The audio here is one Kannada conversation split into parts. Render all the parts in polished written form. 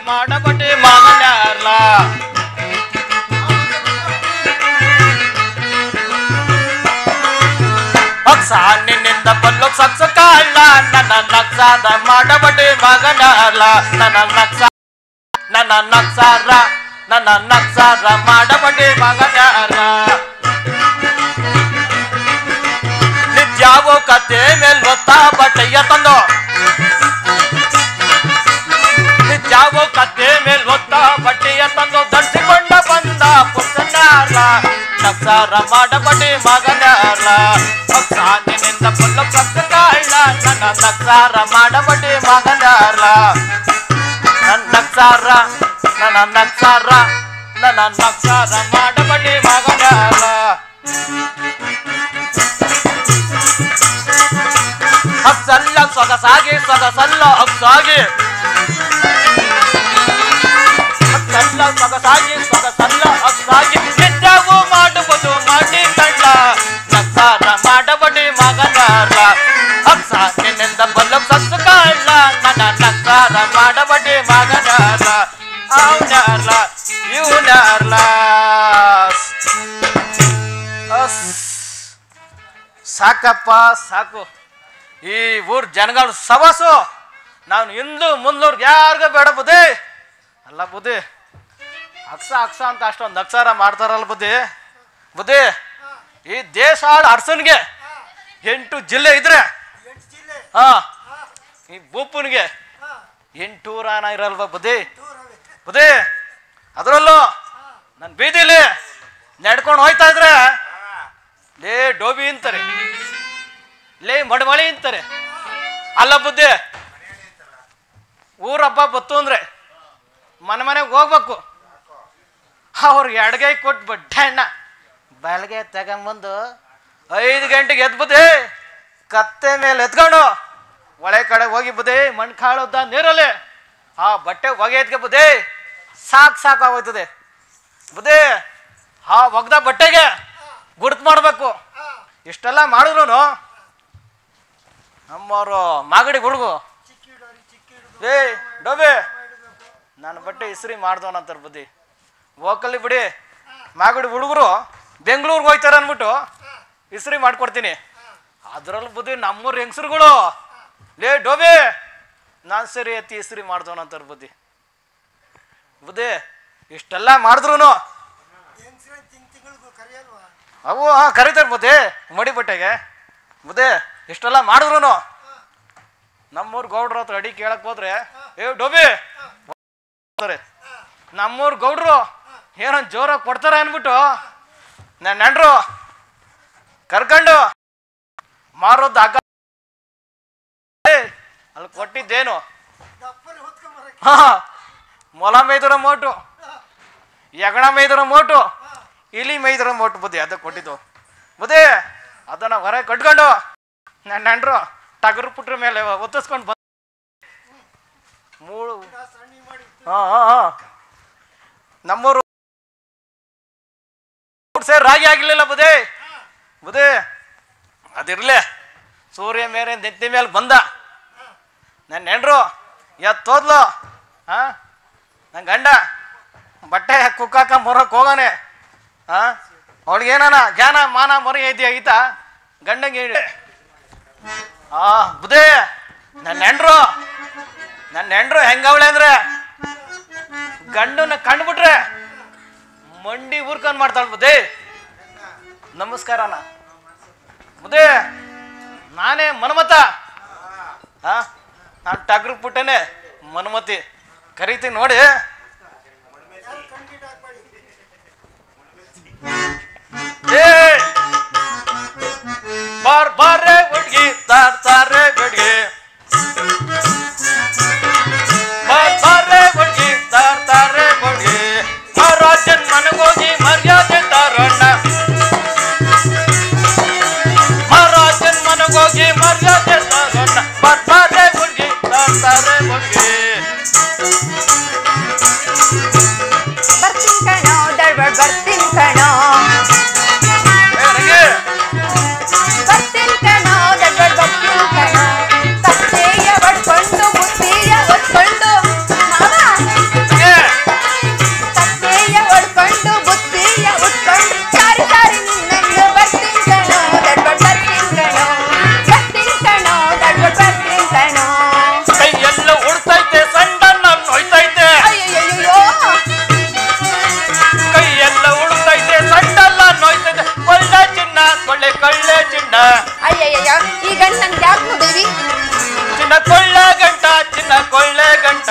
ಮಾಡಬಟ್ಟಿ ಮಗನ್ಯಾರ್ಲ ನಿನ್ನಿಂದ ಬಲ್ಲು ಸಕ್ಸ ಕಾಳ ನನ್ನ ನಕ್ಸಾದ ಮಾಡಬಟ್ಟಿ ಮಗನ್ಯಾರ್ಲ ನನ್ನ ನಕ್ಸಾರ ಮಾಡಬಟ್ಟಿ ಮಗನ್ಯಾರ್ಲ ನಿತ್ಯಾವೋ ಕತೆ ಮೇಲ್ ಗೊತ್ತಾ ಬಟ್ಟೆಯ ತಂದು ನಿತ್ಯಾವೋ ಕತೆ ಮೇಲ್ ಗೊತ್ತಾ ಬಟ್ಟೆಯ ತಂದು ದಂಡಿಕೊಂಡ ಬಂದ ಪುಟ್ಟನಾರ್ಲ ನಕ್ಸಾರ ಮಾಡಬಟ್ಟಿ ಮಗನ್ಯಾರ್ಲ ನಿನ್ನಿಂದ ಬಲ್ಲು ಸಕ್ಸ ಕಾಳ ನನ್ನ ನಕ್ಸಾರ ಮಾಡಬಟ್ಟಿ ಮಗನ್ಯಾರ್ಲ ನಕ್ಸಾರ ಮಾಡಬಟ್ಟಿ ಮಗನ್ಯಾರ್ಲ ಹಕ್ಸಲ್ಲ ಸೊಗಸಾಗಿ ಸೊಗಸಲ್ಲ ಹಕ್ಸಾಗಿ ಹಕ್ಸಲ್ಲ ಸೊಗಸಾಗಿ ಸೊಗಸಲ್ಲ ಹಕ್ಸಾಗಿ ನಿತ್ಯವೂ ಮಾಡುವುದು ಮಾಡಿ ಕಂಡ ನಕ್ಸಾರ ಮಾಡಬಟ್ಟಿ ಮಗನ್ಯಾರ್ಲ ಹಕ್ಸ ನಿನ್ನಿಂದ ಬಲ್ಲು ಸಕ್ಸ ಕಾಳ ನನ್ನ ನಕ್ಸಾರ ಮಾಡಬಟ್ಟಿ ಮಗನ್ಯಾರ್ಲ ಅವನ್ಯಾರ್ಲ ಇವನ್ಯಾರ್ಲ ಸಾಕಪ್ಪ ಸಾಕು ಈ ಊರ್ ಜನಗಳ ಸವಸು ನಾನು ಇಂದು ಮುಂದೂರ್ಗೆ ಯಾರಿಗೂ ಬೇಡ ಬುದ್ಧಿ ಅಲ್ಲ ಬುದ್ಧಿ ಅಕ್ಸ ಅಂತ ಅಷ್ಟೊಂದು ನಕ್ಸಾರ ಮಾಡ್ತಾರಲ್ಲ ಬುದ್ಧಿ ಈ ದೇಶ ಆಳು ಅರ್ಸನ್ಗೆ 8 ಜಿಲ್ಲೆ ಇದ್ರೆ ಈ ಬೂಪನ್ಗೆ 8 ಊರಾನ ಇರಲ್ವಾ ಬುದ್ಧಿ ಅದರಲ್ಲೂ ನನ್ನ ಬೀದಿಲಿ ನಡ್ಕೊಂಡು ಹೋಯ್ತಾ ಇದ್ರೆ ಲೇ ಡೋಬಿ ಅಂತಾರೆ, ಲೇ ಮಡಮಳಿ ಅಂತಾರೆ. ಅಲ್ಲ ಬುದ್ಧಿ, ಊರ ಹಬ್ಬ ಬತ್ತು ಅಂದ್ರೆ ಮನೆಗೆ ಹೋಗ್ಬೇಕು. ಅವ್ರಿಗೆ ಎಡಗೈ ಕೊಟ್ಟು ಬಡ್ಡೆ ಅಣ್ಣ ಬೆಳಗ್ಗೆ ತಗೊಂಬಂದು 5 ಗಂಟೆಗೆ ಎದ್ದು ಬುದ್ಧಿ ಕತ್ತೆ ಮೇಲೆ ಎತ್ಕೊಂಡು ಒಳೆ ಕಡೆ ಹೋಗಿ ಬುದ್ಧಿ ಮಣ್ಣು ಕಾಳುದ್ದ ನೀರಲ್ಲಿ ಆ ಬಟ್ಟೆ ಹೊಗೆ ಎತ್ಗೆ ಬುದ್ಧಿ ಸಾಕಾಗೋಯ್ತದೆ ಬುದ್ಧಿ. ಆ ಒಗ್ದ ಬಟ್ಟೆಗೆ ಗುರ್ತು ಮಾಡಬೇಕು. ಇಷ್ಟೆಲ್ಲ ಮಾಡಿದ್ರು ನಮ್ಮವರು ಮಾಗಡಿ ಹುಡುಗು ಡೋಬೆ ನನ್ನ ಬಟ್ಟೆ ಇಸ್ರಿ ಮಾಡ್ದವನಂತಾರೆ ಬುದ್ಧಿ. ಹೋಗಲಿ ಬಿಡಿ, ಮಾಗಡಿ ಹುಡುಗರು ಬೆಂಗಳೂರಿಗೆ ಹೋಗ್ತಾರೆ ಅಂದ್ಬಿಟ್ಟು ಇಸ್ರಿ ಮಾಡ್ಕೊಡ್ತೀನಿ. ಅದ್ರಲ್ಲಿ ಬುದ್ಧಿ ನಮ್ಮೂರು ಹೆಂಗಸರುಗಳು ಲೇ ಡೋಬೆ ನಾನು ಸರಿ ಎತ್ತಿ ಇಸ್ರಿ ಮಾಡ್ದವನಂತಾರೆ ಬುದ್ಧಿ. ಇಷ್ಟೆಲ್ಲ ಮಾಡಿದ್ರು ಅವು ಕರೀತಾರೆ ಬುದ್ಧಿ ಮಡಿ ಬಟ್ಟೆಗೆ. ಇಷ್ಟೆಲ್ಲ ಮಾಡಿದ್ರು ನಮ್ಮೂರ್ ಗೌಡ್ರ ಹತ್ರ ಅಡಿ ಕೇಳಕ್ ಹೋದ್ರೆ ಡೋಬಿ ನಮ್ಮೂರ್ ಗೌಡ್ರು ಏನೋ ಜೋರಾಗಿ ಕೊಡ್ತಾರೆ ಅನ್ಬಿಟ್ಟು ನನ್ನ ನೆಂಡ್ರು ಕರ್ಕೊಂಡು ಮಾರೋದು ಹಗ್ಗ ಅಲ್ಲಿ ಕೊಟ್ಟಿದ್ದೇನು ಮೊಲ ಮೇಯ್ದರ ಮೋಟು, ಯಗಣ ಮೇಯ್ದರ ಮೋಟು, ಇಲಿ ಮೇಯ್ದರ ಮೋಟು ಬುದ್ಧಿ ಅದಕ್ಕೆ ಕೊಟ್ಟಿದ್ದು ಬುದ್ಧಿ. ಅದನ್ನ ಹೊರ ಕಟ್ಕೊಂಡು ನನ್ನ ನೆಂಡ್ರು ಟಗರು ಪುಟ್ರ ಮೇಲೆ ಒತ್ತಿಸ್ಕೊಂಡು ಬಂದ ಮೂಳು ನಮ್ಮೂರು ಸೇರಿ ರಾಗಿ ಆಗಿರ್ಲಿಲ್ಲ ಬುದ್ಧಿ ಅದಿರ್ಲಿ. ಸೂರ್ಯ ಮೇರೆ ನೆತ್ತಿ ಮೇಲೆ ಬಂದ ನನ್ನ ನೆಂಡ್ರು ಎತ್ತೋದ್ಲು. ನನ್ನ ಗಂಡ ಬಟ್ಟೆ ಕುಕ್ಕಾಕ ಮೊರಕ್ಕೆ ಹೋಗಾನೆ. ಅವಳಿಗೇನಾನ ಜ್ಞಾನ ಮಾನ ಮೊರೆ ಐತಾ ಗಂಡಂಗೆ ಹೇಳಿ ಬುದ್ಧಿ. ನನ್ನ ನೆಂಡ್ರು ಹೆಂಗವಳೆ ಅಂದ್ರೆ ಗಂಡನ ಕಂಡ್ಬಿಟ್ರೆ ಮಂಡಿ ಊರ್ಕೊಂಡ್ ಮಾಡ್ತಾಳ ಬುದ್ಧಿ. ನಮಸ್ಕಾರನ ಬುದ್ಧಿ. ನಾನೇ ಮನ್ಮತ, ನಾನು ಟಗ್ರು ಪುಟ್ಟನೆ ಮನ್ಮತಿ ಕರೀತೀನಿ ನೋಡಿ. ಬಾರೆ ಹುಡ್ಗಿ ತಾರ್ತಾರೆ ಗಡ್ಗೆ, ಬಾರೆ ಹುಡ್ಗಿ ತಾರ್ತಾರೆ ಗಡ್ಗೆ, ಮಹಾರಾಜನ್ ಮನಗೋಗಿ ಮರ್ಯಾದೆ ತಾರಣ್ಣ, ಮಹಾರಾಜನ್ ಮನಗೋಗಿ ಮರ್ಯಾದೆ ತಾರಣ್ಣ, ಬಾರೆ ಹುಡ್ಗಿ ತಾರ್ತಾರೆ ಗಡ್ಗೆ. ಬರ್ತೀನಿ ಕಣೋ ದಳ್ಬಳ್ ಬರ್ತೀನಿ ಕಣೋ, ಬರ್ತೀನಿ ಕಣೋ ದಳ್ಬಳ್ ಬರ್ತೀನಿ ಕಣೋ. ಗಂಡ ಅಯ್ಯಯ್ಯಯ್ಯ ಈ ಗಂಡ ನನ್ಗೆ ಯಾಕೆ ಮೂದೇವಿ ಚಿನ್ನ ಕೊಳ್ಳೆ ಗಂಟ ಚಿನ್ನ ಕೊಳ್ಳೆ ಗಂಟ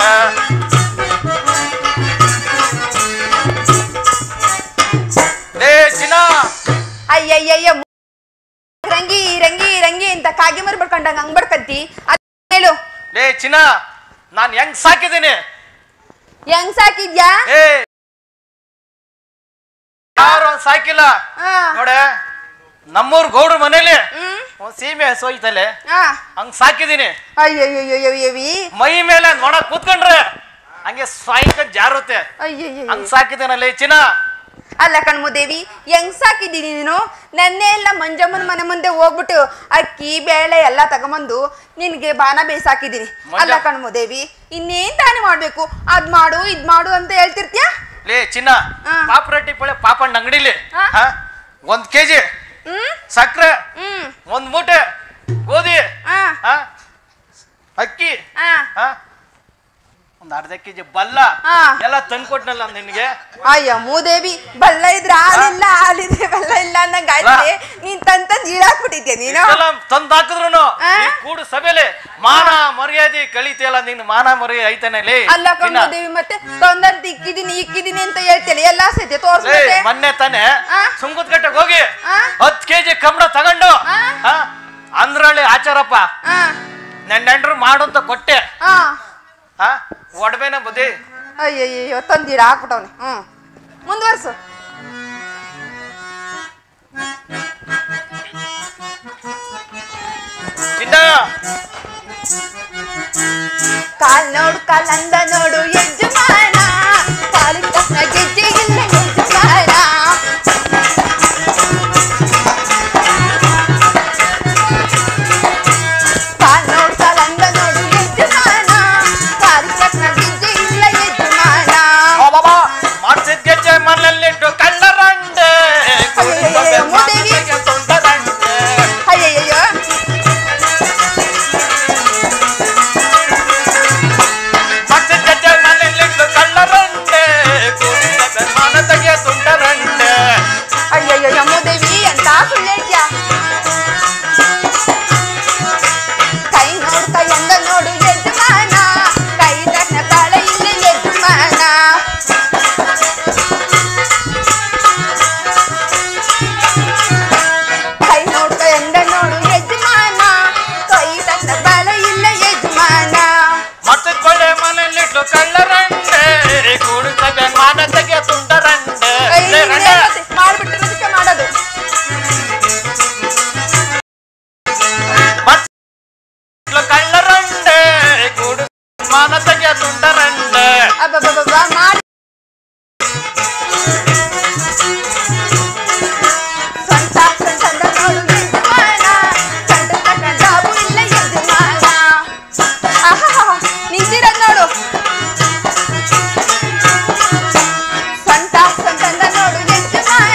ಲೇ ಚಿನ್ನ ಅಯ್ಯಯ್ಯಯ್ಯ ರಂಗಿ ರಂಗಿ ರಂಗಿ ಅಂತ ಕಾಗೆ ಮರ ಬಡ್ಕೊಂಡಂಗ ಹಂಗ್ ಬಡ್ಕಂತಿ ಅದ್ ಹೇಳು ಲೇ ಚಿನ್ನ ನಾನ್ ಹೆಂಗ್ ಸಾಕಿದ್ದೀನಿ ಹೆಂಗ್ ಸಾಕಿದ್ಯಾ ಏ ಯಾರು ಸಾಕಿಲ್ಲ ನೋಡೆ ನಮ್ಮೂರ್ ಗೌಡ್ರ ಮನೇಲಿ ಒಂದ್ ಸೀಮೆ ಹಸೋಯ್ತಲೆ ಹಂಗ್ ಸಾಕಿದೀನಿ ಅಯ್ಯಯ್ಯಯ್ಯವಿ ಮೈ ಮೇಲೆ ನೋಡ ಕೂತ್ಕೊಂಡ್ರೆ ಹಂಗೆ ಸಾಯ್ಕ ಜಾರುತ್ತೆ ಹಂಗ್ ಸಾಕಿದ್ದೀನಲ್ಲ ಚಿನ್ನ ಅಲ್ಲ ಕಣ್ಮುದೇವಿ ಹೆಂಗ್ ಸಾಕಿದ್ದೀನಿ ನೀನು ನೆನ್ನೆ ಎಲ್ಲ ಮಂಜಮ್ಮನ ಮನೆ ಮುಂದೆ ಹೋಗ್ಬಿಟ್ಟು ಅಕ್ಕಿ ಬೇಳೆ ಎಲ್ಲ ತಗೊಂಬಂದು ನಿನ್ಗೆ ಬಾನ ಬೇಸಾಕಿದ್ದೀನಿ ಅಲ್ಲ ಕಣ್ಮುದೇವಿ ಇನ್ನೇನ್ ತಾನೇ ಮಾಡ್ಬೇಕು ಅದ್ ಮಾಡು ಇದ್ ಮಾಡು ಅಂತ ಹೇಳ್ತಿರ್ತೀಯ ಲೇ ಚಿನ್ನ ಪಾಪರಟ್ಟಿ ಪಳೆ ಪಾಪಣ್ಣ ಅಂಗಡಿಲಿ 1 kg ಸಕ್ಕರೆ 1 ಮೂಟೆ ಗೋಧಿ ಅಕ್ಕಿ ಒಂದ್ ಅರ್ಧ kg ಬಲ್ಲ ಎಲ್ಲ ತಂದ್ಕೊಟ್ನಲ್ಲ ನಿನ್ಗೆ ಅಯ್ಯ ಮೂದೇವಿ ಬಲ್ಲ ಇದ್ರೆ ಹಾಲಿಲ್ಲ ಹಾಲಿದ್ರೆ ಬೆಲ್ಲ ಇಲ್ಲ ಅನ್ನಂಗ ಆಯ್ತದೆ ನೀನ್ ತಂದ್ ಈಡಾಕ್ಬಿಟ್ಟಿದ್ಯಾ ನೀನು ತಂದ್ ಹಾಕಿದ್ರು ಕೂಡು ಸಭೆಲೆ ಮಾನ ಮರ್ಯಾದೆ ಕಳಿತಿಯಲ್ಲ ನಿನ್ ಮಾನ ಮರ್ಯಾದೆ ಐತನಲ್ಲಿ ಅಲ್ಲ ಕಣ್ಮುದೇವಿ ಮತ್ತೆ ತಂದಂತ ಇಕ್ಕಿದೀನಿ ಅಂತ ಹೇಳ್ತೇನೆ ಎಲ್ಲಾ ಸೈತೆ ತೋರ್ಸ್ಬಿಟ್ಟೆ ಮೊನ್ನೆ ತಾನೆ ಸುಂಗುದ್ಗಟ್ಟೆಗೆ ಹೋಗಿ 10 kg ಕಮ್ಮಡ ತಗೊಂಡು ಅಂದ್ರಳ್ಳಿ ಆಚಾರಪ್ಪ ನೆಂಡ್ರು ಮಾಡು ಅಂತ ಕೊಟ್ಟೆ ಒಡಬೇನ ಬುದ್ಧಿ ಅಯ್ಯಯ್ಯೋ ತಂದಿಡ ಹಾಕ್ಬಿಟ್ಟವ್ನೆ ಮುಂದುವರ್ಸು ಚಿನ್ನ ಕಾಲ್ ನೋಡು ಕಾಲಂದ ನೋಡು ಯಜಮಾನ ಕಾಲಿನ ತಕ್ಷಣ ಗೆಜ್ಜೆ ಇಲ್ಲ ಯಜಮಾನ ಕಾಲ್ ನೋಡು ಕಾಲಂದ ನೋಡು ಯಜಮಾನ ಕಾಲಿನ ತಕ್ಷಣ ಗೆಜ್ಜೆ ಇಲ್ಲ ಯಜಮಾನ ಮಾಡ್ಸಿದ್ ಗೆಜ್ಜೆ ಮನೆಯಲ್ಲಿಟ್ಟು ಕಳ್ಳರಂಡೆ ಅಯ್ಯಯ್ಯೋ ಅಯ್ಯಯ್ಯೋ ಮೂದೇವಿ ಅಂತ ಸುಳ್ಳು ಹೇಳ್ತ್ಯಾ ಕೈ ನೋಡು ಕೈ ಅಂದ ನೋಡು ಯಜಮಾನ ಕೈ ತಕ್ಷಣ ಕಾಳ ಇಲ್ಲ ಯಜಮಾನ ಕೈ ನೋಡು ಕೈ ಅಂದ ನೋಡು ಯಜಮಾನ ಕೈ ತಕ್ಷಣ ಬಾಳ ಇಲ್ಲ ಯಜಮಾನ ಮಾಡ್ಸಿದ್ ಕೊಳ್ಳೆ ಮನೆಯಲ್ಲಿಟ್ಟು ಕಳ್ಳರಂಡೆ ಕೂಡು ಸಭೆ ಮಾನ ತೆಗೆ ತುಂಡರಂಡೆ ಮಾಡ್ಬಿಟ್ಟಿರೋದಕ್ಕೆ ಮಾಡೋದು ಕಳ್ಳರಂಡೆ ಕೂಡು ಮಾನ ತೆಗೆ ತುಂಡರಂಡೆ ಅಬ್ಬಬ್ಬಬ್ಬ ಮಾಡಿ ಸ್ವಂತ ಸ್ವಂತ ನೋಡು ಯಜಮಾನ ಸ್ವಂತ ತಕ್ಕ ಜಾಬು ಇಲ್ಲ ಯಜಮಾನ ನಿಂತಿರೋದ್ ನೋಡು ಸ್ವಂತ ಸ್ವಂತ ನೋಡು ಯಜಮಾನ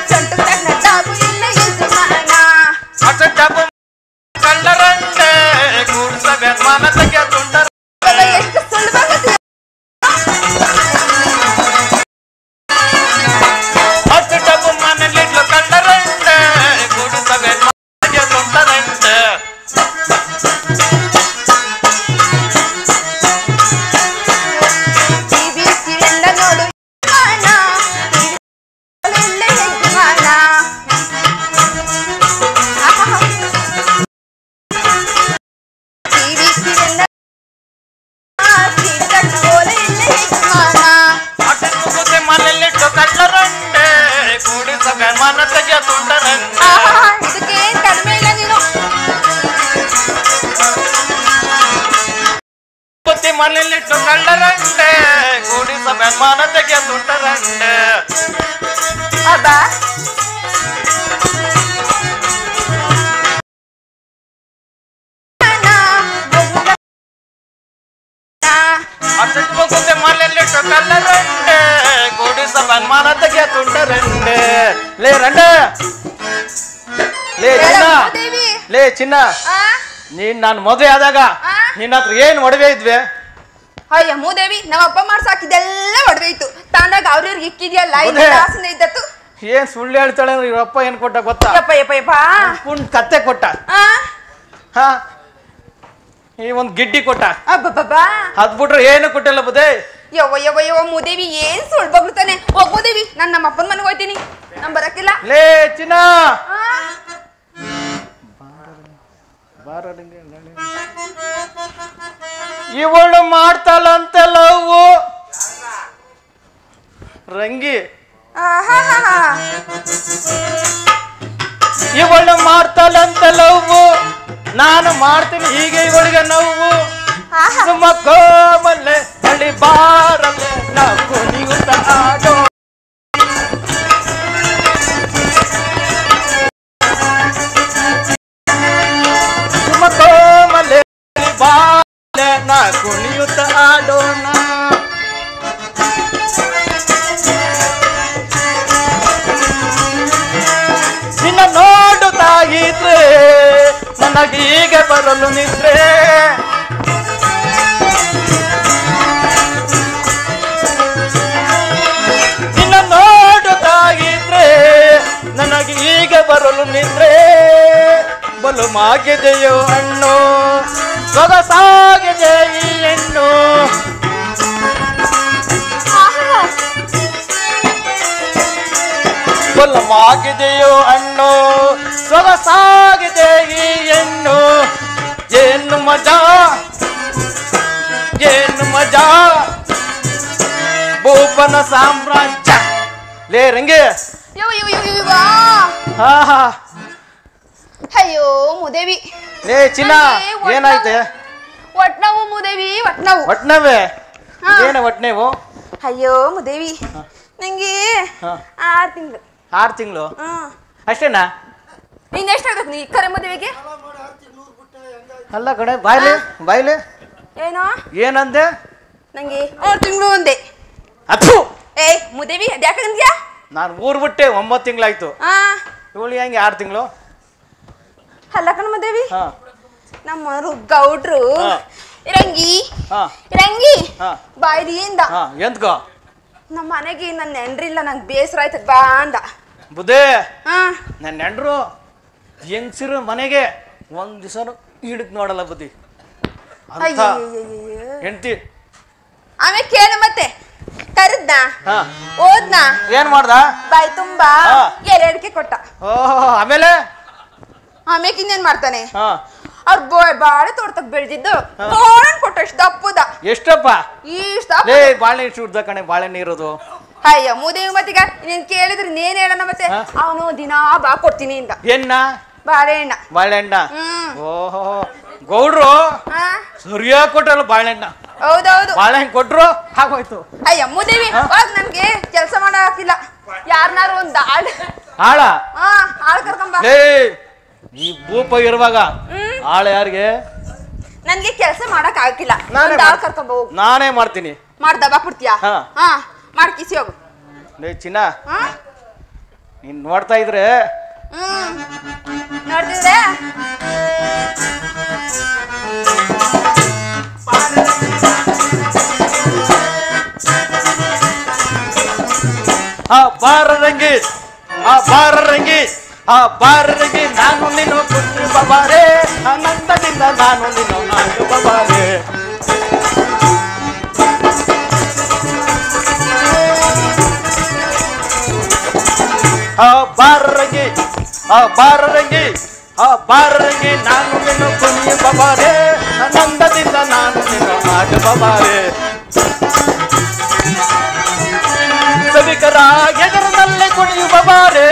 ಸ್ವಂತ ತಕ್ಕ ಜಾಬು ಇಲ್ಲ ಯಜಮಾನ ಕಳ್ಳರಂಡೆ ಕೂಡು ಸಭೆ ಮಾನ ತೆಗೆ ತುಂಡರ ಎಷ್ಟು ಸುಲಭ ಡಬ್ಬು ಮನೆಯಲ್ಲಿಟ್ಟು ಕಳ್ಳರಂಡೆ ಕೂಡು ಸಭೆ ಮಾನ ತೆಗೆ ತುಂಡರಂಡೆ ಟಿವಿ ಕಿರಂದ ನೋಡು ಯಜಮಾನ ಇಲ್ಲ ಯಜಮಾನ ಟಿವಿ ಕಿರಂದ ಗೋಲೆ ಇಲ್ಲ ಯಜಮಾನ ಮುಗುದೆ ಮನೆಯಲ್ಲಿಟ್ಟು ಕಳ್ಳರಂಡೆ ಕೂಡಿ ಸಭೆ ಮಾನ ತೆಗೆ ತುಂಡರಂಡೆ ಇದಕ್ಕೆ ಕಡಿಮೆ ಇಲ್ಲ ನೀನು ಬುದ್ಧಿ ಮನೆಯಲ್ಲಿಟ್ಟು ಕಳ್ಳರಂಡೆ ಕೂಡಿ ಸಭೆ ಮಾನ ತೆಗೆ ತುಂಡರಂಡೆ ಅಬ್ಬ ಮುಗುದೆ ಮನೆಯಲ್ಲಿಟ್ಟು ಕಳ್ಳರಂಡೆ ಕೂಡಿ ಸಭೆ ಮಾನ ತೆಗೆ ತುಂಡರಂಡೆ ಲೇ ರಂಡೆ ಲೇ ಚಿನ್ನ ದೇವಿ ಲೇ ಚಿನ್ನ ನೀನ್ ನಾನು ಮದುವೆ ಆದಾಗ ನಿನ್ನ ಹತ್ರ ಏನ್ ಒಡವೆ ಇದ್ವಿ ಅಯ್ಯ ಮೂದೇವಿ ನಮ್ಮ ಅಪ್ಪ ಮಾಡ್ಸಾಕಿದ್ದೆಲ್ಲ ಒಡವೆ ಇತ್ತು ತಾನಾಗ ಅವ್ರವ್ರಿಗೆ ಇಕ್ಕಿದ್ಯಲ್ಲ ಹೌದೇ? ದಾಸನ ಇದ್ದತ್ತು ಏನ್ ಸುಳ್ಳು ಹೇಳ್ತಾಳೆ ಅಂದ್ರೆ ಇವಪ್ಪ ಏನ್ ಕೊಟ್ಟ ಗೊತ್ತಾ? ಯಪ್ಪ ಯಪ್ಪ ಯಪ್ಪ ಪುಂಡ್ ಕತ್ತೆ ಕೊಟ್ಟ. ಹಾ ಈ ಒಂದ್ ಗಿಡ್ಡಿ ಕೊಟ್ಟ. ಅಬ್ಬಬ್ಬಾ ಅದ್ ಬಿಟ್ರೆ ಏನು ಕೊಟ್ಟಿಲ್ಲ ಬುದೇ. ಯವ್ವ ಯವ್ವ ಯವ್ವ ಮುದೇವಿ ಏನ್ ಸುಳ್ಳು ಬಗ್ತಾನೆ. ಹೋಗ್ ಮುದೇವಿ, ನಾನು ನಮ್ಮ ಅಪ್ಪನ ಮನೆಗೆ ಹೋಗ್ತೀನಿ, ನಮ್ ಬರಕಿಲ್ಲ. ಲೇ ಚಿನ್ನ ಇವಳು ಮಾಡ್ತಾಳಂತೆ ಲವ್ ರಂಗಿ. ಇವಳು ಮಾಡ್ತಾಳಂತೆ ಲವ್, ನಾನು ಮಾಡ್ತೀನಿ ಹೀಗೆ ಇವಳಿಗೆ ನೋವು. ಸುಮ್ಮ ಕೋಮಲೆ ಹಳ್ಳಿ ಬಾರಲೆ ನಾವು ಕುಣಿಯುತ್ತ ಆಡೋ. ಸುಮ್ಮ ಕೋಮಲೆ ಬಾರಲೆ ನಾ ಕುಣಿಯುತ್ತ ಆಡೋಣ. ನಿನ್ನ ನೋಡುತ್ತಾ ಇದ್ರೆ ನನಗೀಗ ಬರಲು ನಿದ್ರೆ. ನಿನ್ನ ನೋಡುತ್ತಾ ಇದ್ರೆ ನನಗೆ ಈಗ ಬರಲು ನಿದ್ರೆ. ಬಲು ಮಾಗಿದೆಯೋ ಹಣ್ಣು ಸೊಗಸಾಗಿದೆ ಈ ಹೆಣ್ಣು. ಬಲು ಮಾಗಿದೆಯೋ ಹಣ್ಣು ಸೊಗಸಾಗಿದೆ ಈ ಹೆಣ್ಣು. ಏನು ಮಜಾ ಏನು ಮಜಾ ಭೂಪನ ಸಾಮ್ರಾಜ್ಯ. ಲೇ ರಂಗಿ ಅಯ್ಯೋ ಮುದೇವಿ. ಲೇ ಚಿನ್ನ ಏನಾಯ್ತೆ? ಒಟ್ನವು ಮುದೇವಿ ಒಟ್ನವು. ಒಟ್ನವೇ ಏನ ಒಟ್ನೇವು? ಅಯ್ಯೋ ಮುದೇವಿ ನಂಗೆ 6 ತಿಂಗಳು. 6 ತಿಂಗಳು ಅಷ್ಟೇನಾ? ನಿಂಗೆ ಎಷ್ಟಾಗತ್ತೆ ನೀ ಕರೆ ಮದುವೆಗೆ? ಅಲ್ಲ ಕಡೆ ಬಾಯ್ಲೆ ಬಾಯ್ಲೆ ಏನೋ ಏನಂದೆ? ನಂಗೆ 6 ತಿಂಗಳು ಅಂದೆ. ಅಥು ಏ ಮುದೇವಿ ಅದ್ಯಾಕಂದ್ಯಾ? ನಾನು ಊರ್ ಬಿಟ್ಟೆ 9 ತಿಂಗಳಾಯ್ತು. ಇವಳು ಹೆಂಗೆ 6 ತಿಂಗಳು? ಅಲ್ಲ ಕಣ ಮುದೇವಿ, ನಮ್ಮ ಗೌಡ್ರು ರಂಗಿ ರಂಗಿ ಬಾಯ್ಲಿಯಿಂದ ಎಂತ್ಕೋ ನಮ್ಮ ಮನೆಗೆ ನನ್ನ ನೆಂಡ್ರಿಲ್ಲ, ನಂಗೆ ಬೇಸರ ಆಯ್ತದ ಬಾ ಅಂದ. ಬುದ್ಧಿ ನನ್ನ ನೆಂಡ್ರು ಹೆಂಗ್ಸಿರು ಮನೆಗೆ ಒಂದ್ ದಿವಸ ಹಿಡಕ್ ನೋಡಲ್ಲ ಬುದ್ಧಿ ಅಂತ ಹೆಂಡ್ತಿ. ಆಮೇಲೆ ಕೇಳು ಮತ್ತೆ ಕರೆದ್ನ ಓದ್ನ ಏನ್ ಮಾಡ್ದ? ಬಾಯ್ ತುಂಬಾ ಎರಡಿಕೆ ಕೊಟ್ಟ. ಆಮೇಲೆ ಆಮೇಲೆ ಇನ್ನೇನ್ ಮಾಡ್ತಾನೆ? ಅವ್ರ ಬಾಳೆ ತೋಟದಾಗ ಬೆಳೆದಿದ್ದು ತೋಳನ್ ಕೊಟ್ಟ. ಎಷ್ಟು ದಪ್ಪದ? ಎಷ್ಟಪ್ಪ? ಇಷ್ಟ ಬಾಳೆ ಇಷ್ಟ ಕಣೆ ಬಾಳೆಹಣ್ಣು ಇರೋದು. ಅಯ್ಯ ಮುದೇವಿ ಮತ್ತೀಗ ನೀನ್ ಕೇಳಿದ್ರೆ ನೀನ್ ಹೇಳಣ ಮತ್ತೆ. ಅವನು ದಿನಾ ಬಾ ಕೊಡ್ತೀನಿ ಇಂದ. ಏನ್ನ? ಬಾಳೆಹಣ್ಣ. ಬಾಳೆಹಣ್ಣ. ಓಹೋ ಗೌಡ್ರು ಸರಿಯಾಗಿ ಕೊಟ್ಟಲ್ಲ ಬಾಳೆಹಣ್ಣ. ಹೌದೌದು ಬಾಳೆಹಣ್ಣು ಕೊಟ್ರು ಆಗೋಯ್ತು. ಅಯ್ಯ ಮುದೇವಿ ನನ್ಗೆ ಕೆಲಸ ಮಾಡಾಕಿಲ್ಲ. ಯಾರನಾರು ಒಂದ್ ಆಳ ಆಳ್ ಕರ್ಕೊಂಬ. ಈ ಭೂಪ ಇರುವಾಗ ಆಳ ಯಾರಿಗೆ? ನನ್ಗೆ ಕೆಲಸ ಮಾಡಕ್ ಆಗಿಲ್ಲ. ಆಳ್ ಕರ್ಕೊಂಬ ಹೋಗು. ನಾನೇ ಮಾಡ್ತೀನಿ. ಮಾಡ್ದ ಬಾ ಕೊಡ್ತೀಯಾ? ಮಾಡ್ಕಿಸಿ ಹೋಗು. ಚಿನ್ನ ನೀನ್ ನೋಡ್ತಾ ಇದ್ರೆ ನೋಡ್ತಿದ್ರೆ ಬಾರರಂಗಿ ಬಾರರಂಗಿ ಬಾರರಂಗಿ ನಾನು ನೀನು ಕುಂದು ಬಬಾರೆ ಆನಂದದಿಂದ ನಾನು ನೀನು ಆಡು ಬಬಾರೆ. ಬಾರರಂಗಿ ಬಾರರಂಗಿ ಬಾರರಂಗಿ ನಾನು ನೀನು ಕುಂದು ಬಬಾರೆ ಆನಂದದಿಂದ ನಾನು ನೀನು ಆಡು ಬಬಾರೆ. ಸಭಿಕರ ಎದುರಿನಲ್ಲಿ ಕುಣಿಯುವ ಬಾರೆ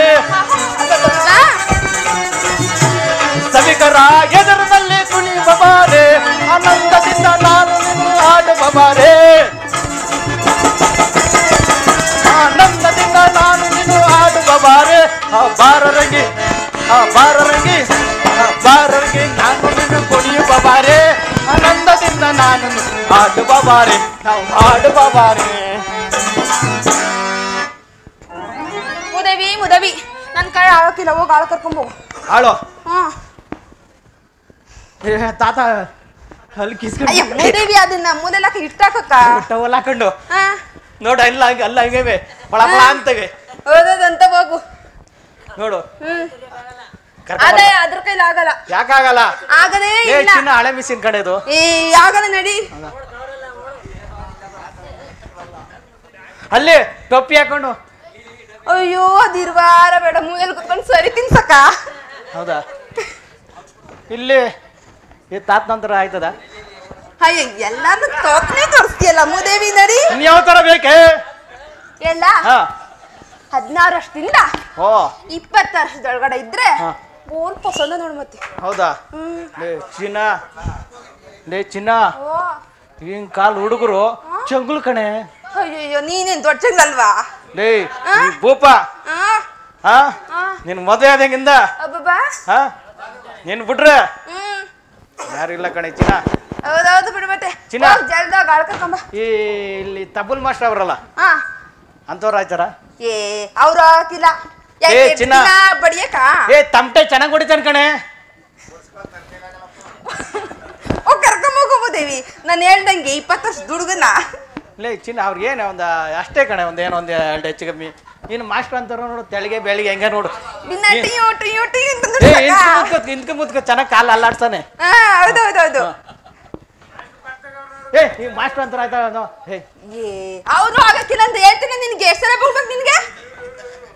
ಸಭಿಕರ ಎದುರಿನಲ್ಲಿ ಕುಣಿಯುವ ಬಾರೆ ಆನಂದದಿಂದ ನಾನು ನೀನು ಆಡುವ ಬಾರೆ. ಆನಂದದಿಂದ ನಾನು ನೀನು ಆಡುವ ಬಾರೆ. ಬಾರರಂಗಿ ಬಾರರಂಗಿ ಬಾರರಂಗಿ ನಾನು ನೀನು ಕುಣಿಯುವ ಬಾರೆ ಆನಂದದಿಂದ ನಾನು ಆಡುವ ಬಾರೆ ನಾವು ಆಡುವ ಬಾರೆ. ಮುದೇವಿ ಮುದೇವಿ ನನ್ ಕೈ ಆಳಕ್ಕಿಲ್ಲ, ಹೋಗಿ ಆಳ ಕರ್ಕೊಂಡ್ ಹೋಗು. ಆಳೋ ತಾತ ಅಲ್ಲಿ ಕಿಸ್ಕೊಂಡು ಮುದೇವಿ ಅದನ್ನ ಮೂಲೆಲ್ಲ ಇಟ್ಟಾಕ ಟವಲ್ ಹಾಕೊಂಡು ನೋಡ ಇಲ್ಲ ಅಲ್ಲ ಹಂಗೇವೆ ಪಳ ಪಳ ಅಂತವೆ ಓದೋದಂತ ಹೋಗು ನೋಡು ಅದೇ ಅದ್ರ ಕೈಲಿ ಆಗಲ್ಲ. ಯಾಕಾಗಲ್ಲ? ಆಗದೇ ಇಲ್ಲ. ಚಿನ್ನ ಹಳೆ ಮಿಷಿನ್ ಕಡೆದು ಆಗಲ್ಲ ನಡಿ. ಅಲ್ಲಿ ಟೊಪ್ಪಿ ಹಾಕೊಂಡು. ಅಯ್ಯೋ ಅದಿರ್ವಾರ ಬೇಡ, ಮೂಲೆಯಲ್ಲಿ ಕುತ್ಕೊಂಡು ಸರಿ ತಿನ್ಸಕ್ಕ. ಹೌದಾ? ಇಲ್ಲಿ ತಾತ ನಂತರ ಆಯ್ತದ? ಅಯ್ಯ ಎಲ್ಲಾನು ತೋರ್ಸ್ನೇ ತೋರಿಸ್ತೀಯಲ್ಲ ಮೂದೇವಿ, ನಡಿ. ಯಾವ ತರ ಬೇಕೆ ಎಲ್ಲ 16 ವರ್ಷದಿಂದ 20 ವರ್ಷದೊಳಗಡೆ ಇದ್ರೆ ಬೋಲ್ ಪಸಂದ ನೋಡ್ ಮತ್ತೆ. ಹೌದಾ? ಚಿನ್ನ ಹಿಂಗ್ ಕಾಲ್ ಹುಡುಗರು ಚಂಗುಲ್ ಕಣೆ. ಅಯ್ಯೋ ನೀನೇನ್ ದೊಡ್ಡ ಚಂಗಲ್ವಾ? ಲೇ ಭೂಪ, ನಿನ್ ಮದುವೆ ಆದಂಗಿಂದ ನೀನ್ ಬಿಟ್ರೆ ಯಾರು ಇಲ್ಲ ಕಣೆ ಚಿನ್ನ. ಹೌದೌದು ಬಿಡು ಮತ್ತೆ. ಚಿನ್ನ ಜಲ್ದಾಗ ಆಳ್ಕೊಂಬ. ಇಲ್ಲಿ ತಬುಲ್ ಮಾಸ್ಟರ್ ಅವರಲ್ಲ ಅಂತವ್ರು ಆಯ್ತಾರ? ಅವ್ರು ಹಾಕಿಲ್ಲ. ಚಿನ್ನ ಬಡಿಯಕ ತಮಟೆ ಚೆನ್ನಾಗ್ ಹೊಡಿತಾನ ಕಣೆ. ಕರ್ಕೊಂಬೋದೇವಿ, ನಾನು ಹೇಳ್ದಂಗೆ 20 ವರ್ಷ ದುಡ್ಗನ. ಲೇ ಚಿನ್ನ ಅವ್ರಿಗೆ ಏನು ಒಂದು ಅಷ್ಟೇ ಕಣೆ, ಏನೋ ಒಂದು 2 ಹೆಚ್ಚು ಕಮ್ಮಿ. ನೀನು ಮಾಸ್ಟರ್ ಅಂತಾರ ನೋಡು, ತೆಳಿಗೆ ಬೆಳಿಗ್ಗೆ ಹೆಂಗ ನೋಡು. ಇಂದ್ಕ ಮುದ್ಕ ಚೆನ್ನಾಗಿ ಕಾಲು ಅಲ್ಲಾಡ್ತಾನೆ. ಹೌದೌದೌದು. ಈ ಮಾಸ್ಟರ್ ಅಂತಾರ ಆಯ್ತಾ? ಅವ್ರು ಆಗಕ್ಕಿಲ್ಲ ಅಂತ ಹೇಳ್ತೀನಿ. ನಿನ್ಗೆ ಎಷ್ಟು ಸಲ ಬಿಡ್ಬೇಕು ನಿನ್ಗೆ?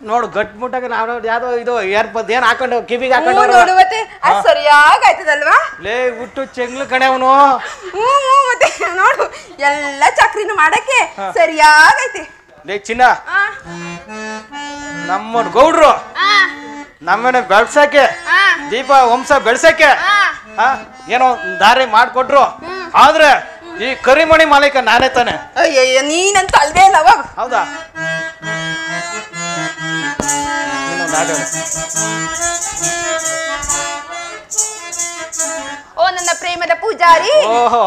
ನೋಡು ಗಟ್ ಮುಟ್ಟಾಗ ನಾವು ಯಾವ್ದೋ ಇದು ಏರ್ಪದ್ ಏನ್ ಹಾಕೊಂಡು ಕಿವಿಗೆ ಹಾಕೊಂಡು ನೋಡುವತ್ತೆ ಅದು ಸರಿಯಾಗಿ ಆಯ್ತದಲ್ವಾ? ಲೇ ಹುಟ್ಟು ಚೆಂಗ್ಲು ಕಣೆ ಅವನು. ಮತ್ತೆ ನೋಡು ಎಲ್ಲ ಚಕ್ರಿನ ಮಾಡಕ್ಕೆ ಸರಿಯಾಗೈತಿ. ಲೇ ಚಿನ್ನ, ನಮ್ಮ ಗೌಡ್ರು ನಮ್ಮನೆ ಬೆಳ್ಸಕ್ಕೆ, ದೀಪ ವಂಶ ಬೆಳ್ಸಕ್ಕೆ ಏನೋ ದಾರಿ ಮಾಡ್ಕೊಟ್ರು. ಆದ್ರೆ ಈ ಕರಿಮಣಿ ಮಾಲೀಕ ನಾನೇ ತಾನೆ. ಅಯ್ಯಯ್ಯ ನೀನಂತ ಅಲ್ವೇ ಇಲ್ಲ ಅವಾಗ. ಹೌದಾ? ಓ ನನ್ನ ಪ್ರೇಮದ ಪೂಜಾರಿ. ಓಹೋ,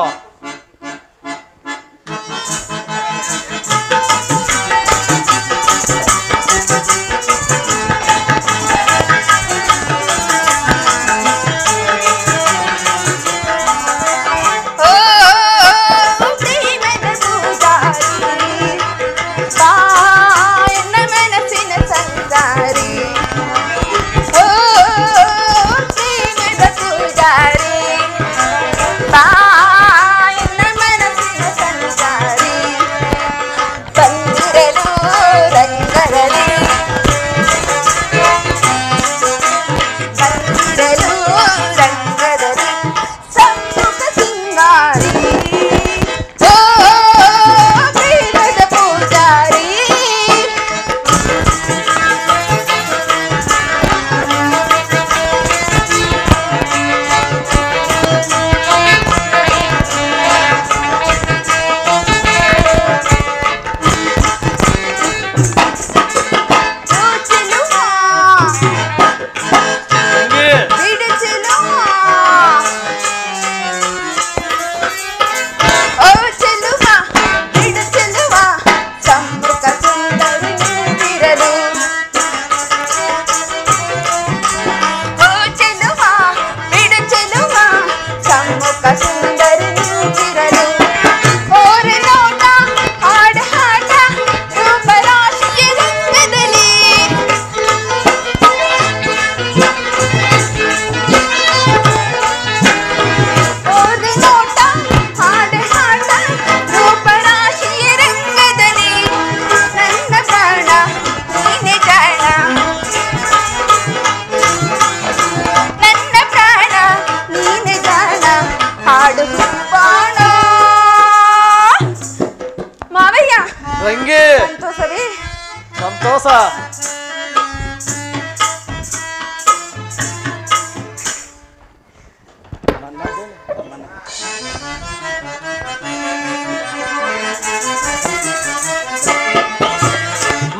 ಸಂತೋಷ.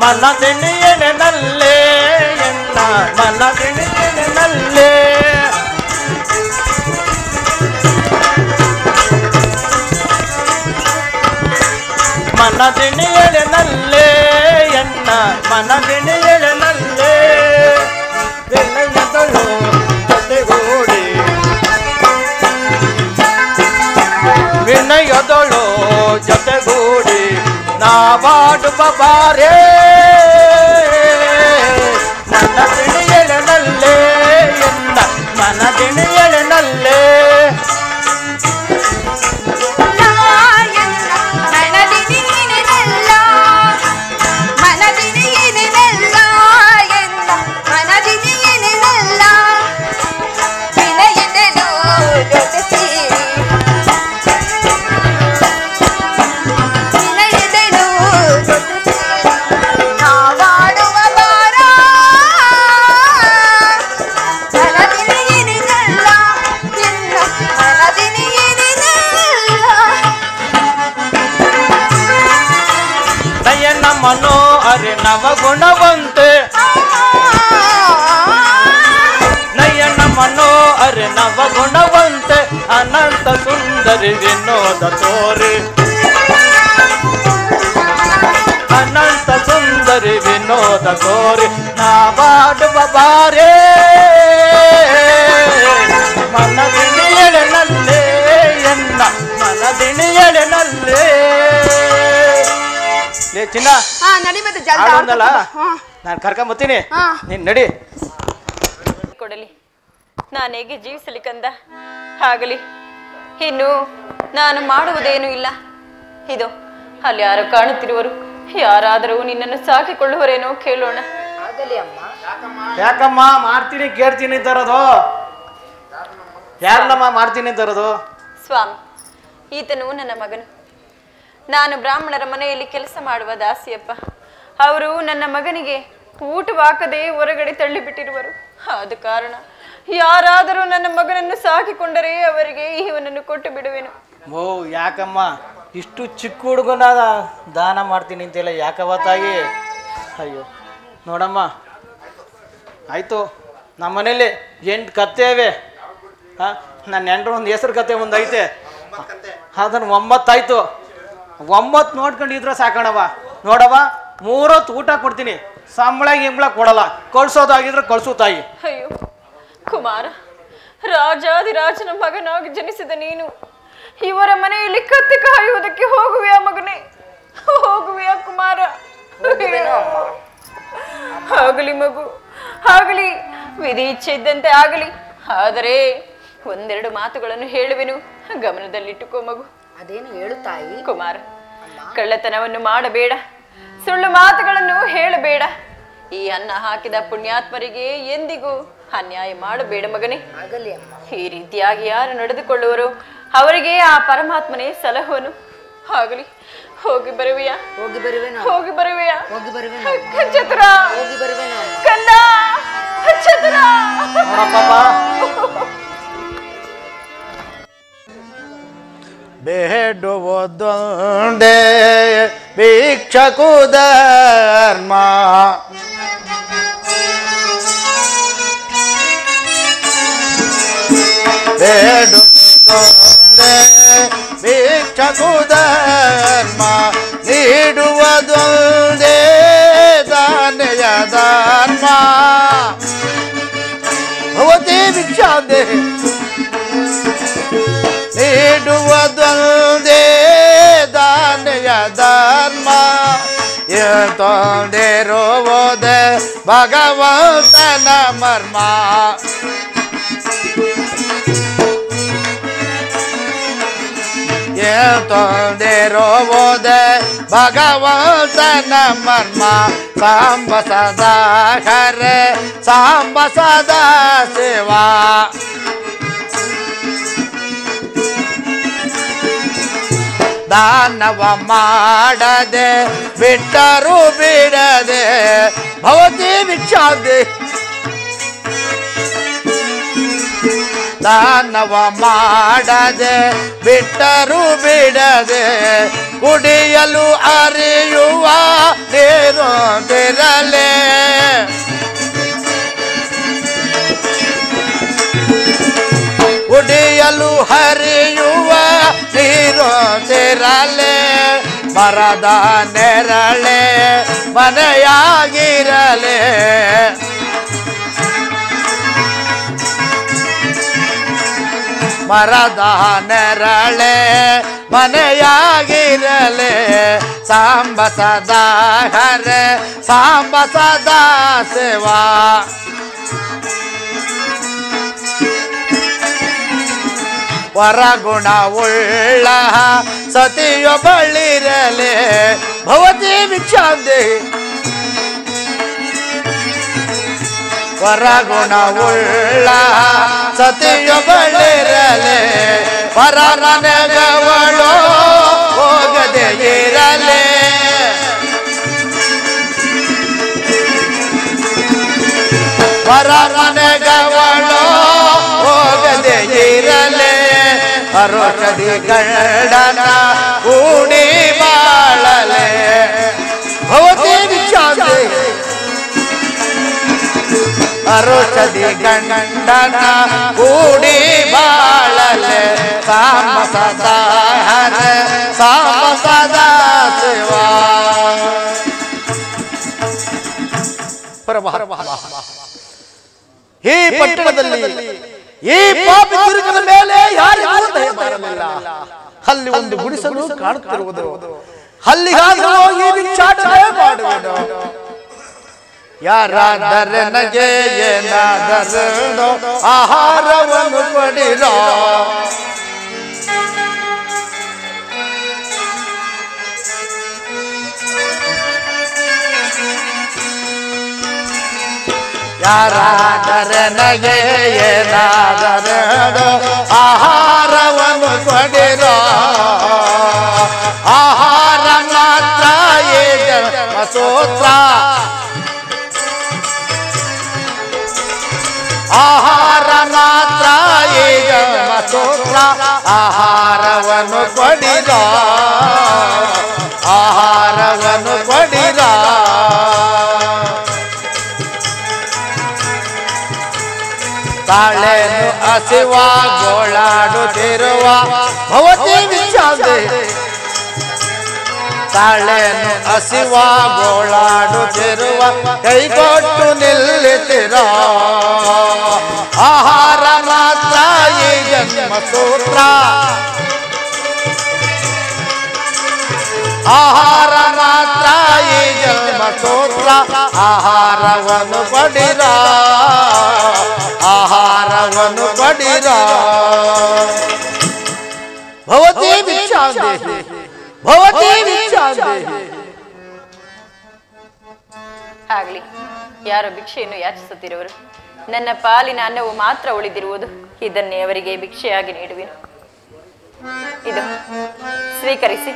ಮನ ತಿಣಿಯನಲ್ಲೇ ಎನ್ನ ಮನ ತಿಣಿಯನಲ್ಲೇ ಮನ ತಿಣಿಯನಲ್ಲೇ ಎನ್ನ ಮನ ತಿಣಿಯನಲ್ಲೇ ಬೆನ್ನಯ್ಯದಳು ಜೊತೆಗೂಡಿ ವಿನಯದಳು ಜೊತೆಗೂಡಿ ನಾವಾಡುವ ಬಾರೇ ಮನದಿಣಿಯಳನಲ್ಲೇ ಎನ್ನ ಮನದಿಣಿಯಳನಲ್ಲೇ ಮನೋ ಅರೆ ನವಗುಣವಂತೆ ನಯನ ಮನೋ ಅರೆ ನವಗುಣವಂತೆ ಅನಂತ ಸುಂದರಿ ವಿನೋದ ತೋರಿ ಅನಂತ ಸುಂದರಿ ವಿನೋದ ತೋರಿ ನಾವಾಡುವ ಬಾರೇ ಮನದಿಣಿಯಳನಲ್ಲೇ ಎನ್ನ ಮನದಿಣಿಯಳನಲ್ಲೇ ಲೇ ಚಿನ್ನ ಆಡೋದಲ್ಲ ನಾನು ಕರ್ಕೊಂಬತ್ತೀನಿ ನೀನ್ ನಡಿ ಕೊಡಲಿ ನಾನು ಹೇಗೆ ಜೀವಿಸಲಿ ಕಂದ ಆಗಲಿ ಇನ್ನು ನಾನು ಮಾಡುವುದೇನೂ ಇಲ್ಲ ಇದು ಅಲ್ಲಿ ಯಾರು ಕಾಣುತ್ತಿರುವರು ಯಾರಾದರೂ ನಿನ್ನನ್ನು ಸಾಕಿಕೊಳ್ಳುವರೇನೋ ಕೇಳೋಣ ಯಾಕಮ್ಮ ಮಾಡ್ತೀನಿ ಕೇಳ್ತೀನಿ ತರೋದು ಯಾರನ್ನಮ್ಮ ಮಾಡ್ತೀನಿ ತರೋದು ಸ್ವಾಮಿ ಈತನು ನನ್ನ ಮಗನು ನಾನು ಬ್ರಾಹ್ಮಣರ ಮನೆಯಲ್ಲಿ ಕೆಲಸ ಮಾಡುವ ದಾಸಿಯಪ್ಪ ಅವರು ನನ್ನ ಮಗನಿಗೆ ಊಟವಾಕದೆ ಹೊರಗಡೆ ತಳ್ಳಿಬಿಟ್ಟಿರುವರು ಆದ ಕಾರಣ ಯಾರಾದರೂ ನನ್ನ ಮಗನನ್ನು ಸಾಕಿಕೊಂಡರೆ ಅವರಿಗೆ ಇವನನ್ನು ಕೊಟ್ಟು ಬಿಡುವೆನು ಓ ಯಾಕಮ್ಮ ಇಷ್ಟು ಚಿಕ್ಕ ಹುಡುಗನ ದಾನ ಮಾಡ್ತೀನಿ ಅಂತೆಲ್ಲ ಯಾಕವ ತಾಯಿ ಅಯ್ಯೋ ನೋಡಮ್ಮ ಆಯಿತು ನಮ್ಮ ಮನೇಲಿ 8 ಕತ್ತೆ ಇವೆ ನನ್ನ ನೆಂಟರು ಒಂದು ಹೆಸರು ಕತೆ ಒಂದು ಐತೆ ಅದನ್ನು 9 ಆಯಿತು 9 ನೋಡ್ಕೊಂಡಿದ್ರೆ ಸಾಕಣವ ನೋಡವ 3 ಹೊತ್ತು ಊಟ ಕೊಡ್ತೀನಿ ಸಂಬಳ ಗಿಂಬಳ ಕೊಡಲ್ಲ ಕಳ್ಸೋದಾಗಿದ್ರೆ ಕಳ್ಸು ತಾಯಿ ಅಯ್ಯೋ ಕುಮಾರ ರಾಜಾದಿರಾಜನ ಮಗನಾಗಿ ಜನಿಸಿದ ನೀನು ಇವರ ಮನೆಯಲ್ಲಿ ಕತ್ತಿ ಕಾಯುವುದಕ್ಕೆ ಹೋಗುವೆಯಾ ಮಗನೇ ಹೋಗುವೆಯಾ ಕುಮಾರ ಆಗಲಿ ಮಗು ಆಗಲಿ ವಿಧಿ ಇಚ್ಛೆ ಇದ್ದಂತೆ ಆಗಲಿ ಆದರೆ ಒಂದೆರಡು ಮಾತುಗಳನ್ನು ಹೇಳುವೆನು ಗಮನದಲ್ಲಿಟ್ಟುಕೋ ಮಗು ಅದೇನು ಹೇಳು ತಾಯಿ ಕುಮಾರ ಕಳ್ಳತನವನ್ನು ಮಾಡಬೇಡ ಸುಳ್ಳು ಮಾತುಗಳನ್ನು ಹೇಳಬೇಡ ಈ ಅನ್ನ ಹಾಕಿದ ಪುಣ್ಯಾತ್ಮರಿಗೆ ಎಂದಿಗೂ ಅನ್ಯಾಯ ಮಾಡಬೇಡ ಮಗನೇ ಈ ರೀತಿಯಾಗಿ ಯಾರು ನಡೆದುಕೊಳ್ಳುವರು ಅವರಿಗೆ ಆ ಪರಮಾತ್ಮನೇ ಸಲಹುವನು ಆಗಲಿ ಹೋಗಿ ಬರುವೆಯಾ ಹೋಗಿ ಬರುವೆಯಾ ಚತುರ ಕಂದ ಚತುರ ಬೇಡುವುದೊಂದೇ ಭಿಕ್ಷಕು ಧರ್ಮ ಬೇಡುವುದೊಂದೇ ಭಿಕ್ಷಕು ಧರ್ಮ ನೀಡುವುದೊಂದೇ ದಾನೆಯ ಧರ್ಮ ಭವತಿ ಭಿಕ್ಷಾಂದೇ ನೀಡುವುದೊಂದೇ ದಾನೆಯ ಧರ್ಮ ತೊಂದಿರುವುದೇ ಭಗವಂತನ ಮರ್ಮ ತೊಂದಿರುವುದೇ ಭಗವಂತನ ಮರ್ಮ ಸಾಂಬ ಸದಾ ಹರೆ ಸಾಂಬ ಸದಾ ಶಿವ ದಾನವ ಮಾಡದೆ ಬಿಟ್ಟರು ಬಿಡದೆ ಭವತಿ ಭಿಕ್ಷಾಂದೆ ದಾನವ ಮಾಡದೆ ಬಿಟ್ಟರು ಬಿಡದೆ ಕುಡಿಯಲು ಅರಿಯುವ ನೀರೊಂದಿರಲೇ ಕುಡಿಯಲು ಹರಿಯುವ ನೀರೊಂದಿರಲೇ ಮರದ ನೆರಳೆ ಮನೆಯಾಗಿರಲೇ ಮರದ ನೆರಳೆ ಮನೆಯಾಗಿರಲೇ ಸಾಂಬ ಸದಾ ಹರೆ ಸಾಂಬ ಸದಾ ಸೇವಾ ವರಗುಣ ಉಳ್ಳ ಸತಿಯೊಬ್ಬಳಿರಲೆ ಭವತಿ ಭಿಕ್ಷಾಂದೆ ವರಗುಣ ಉಳ್ಳ ಸತಿಯೊಬ್ಬಳಿರಲೆ ಪರನಗವಳೋ ಹೋಗದೆ ಇರಲೆ ಪರನಗವಳೋ ಹೋಗದೆ ಇರಲೆ ಅರೋಷಧಿ ಗಂಡನ ಕೂಡಿ ಬಾಳಲೆ ಭವತಿ ವಿಚಾಂದೆ ಅರೋಷಧಿ ಗಂಡನ ಕೂಡಿ ಬಾಳಲೆ ಸಾಮ ಸದಾ ಹರೆ ಸಾಮ ಸದಾ ಶಿವಾ ಈ ಪಟ್ಟಣದಲ್ಲಿ ಈ ಪಾಪಿ ತಿರುಗದ ಮೇಲೆ ಯಾರಿಗೂ ದಯ ಬರಲಿಲ್ಲ. ಅಲ್ಲಿ ಒಂದು ಗುಡಿಸಲು ಕಾಣುತ್ತಿರುವುದು ಅಲ್ಲಿಗಾದರೂ ಹೋಗಿ ಭಿಕ್ಷಾಟನೆ ಮಾಡುವುದು ಯಾರಾದರೆ ನಗೆ ಏನಾದರೂ ಆಹಾರವನ್ನು ಕೊಡಿರೋ ಯಾರಾದರೆ ನಗೆ ಏನಾದರೂ ಆಹಾರವನ್ನು ಕೊಡಿರೋ ಆಹಾರ ಮಾತ್ರ ಈ ಜನ್ಮಸೂತ್ರ ಆಹಾರ ಮಾತ್ರ ಈ ಜನ್ಮಸೂತ್ರ ಆಹಾರವನ್ನು ಕೊಡಿರೋ ಆಹಾರವನ್ನು ಕೊಡಿರೋ ತಾಳೆನು ಹಸಿವ ಗೋಳಾಡುತ್ತಿರುವ ಭವತಿ ವಿಚಾಂದೆ ತಾಳೆನು ಹಸಿವ ಗೋಳಾಡುತ್ತಿರುವ ಕೈಗೊಟ್ಟು ನಿಲ್ಲಿಸಿರೋ ಆಹಾರ ಮಾತ್ರ ಈ ಜನ್ಮಸೂತ್ರ ಆಹಾರ ಮಾತ್ರ ಈ ಜನ್ಮಸೂತ್ರ ಆಹಾರವನ್ನು ಕೊಡಿರೋ ಆಹಾರವನ್ನು ಕೊಡಿರೋ ಭವತಿ ಭಿಕ್ಷಾಂದೆ ಭವತಿ ಭಿಕ್ಷಾಂದೆ ಆಗ್ಲಿ ಯಾರೋ ಭಿಕ್ಷೆಯನ್ನು ಯಾಚಿಸುತ್ತಿರುವರು ನನ್ನ ಪಾಲಿನ ಅನ್ನವು ಮಾತ್ರ ಉಳಿದಿರುವುದು ಇದನ್ನೇ ಅವರಿಗೆ ಭಿಕ್ಷೆಯಾಗಿ ನೀಡುವೆನು ಇದು ಸ್ವೀಕರಿಸಿ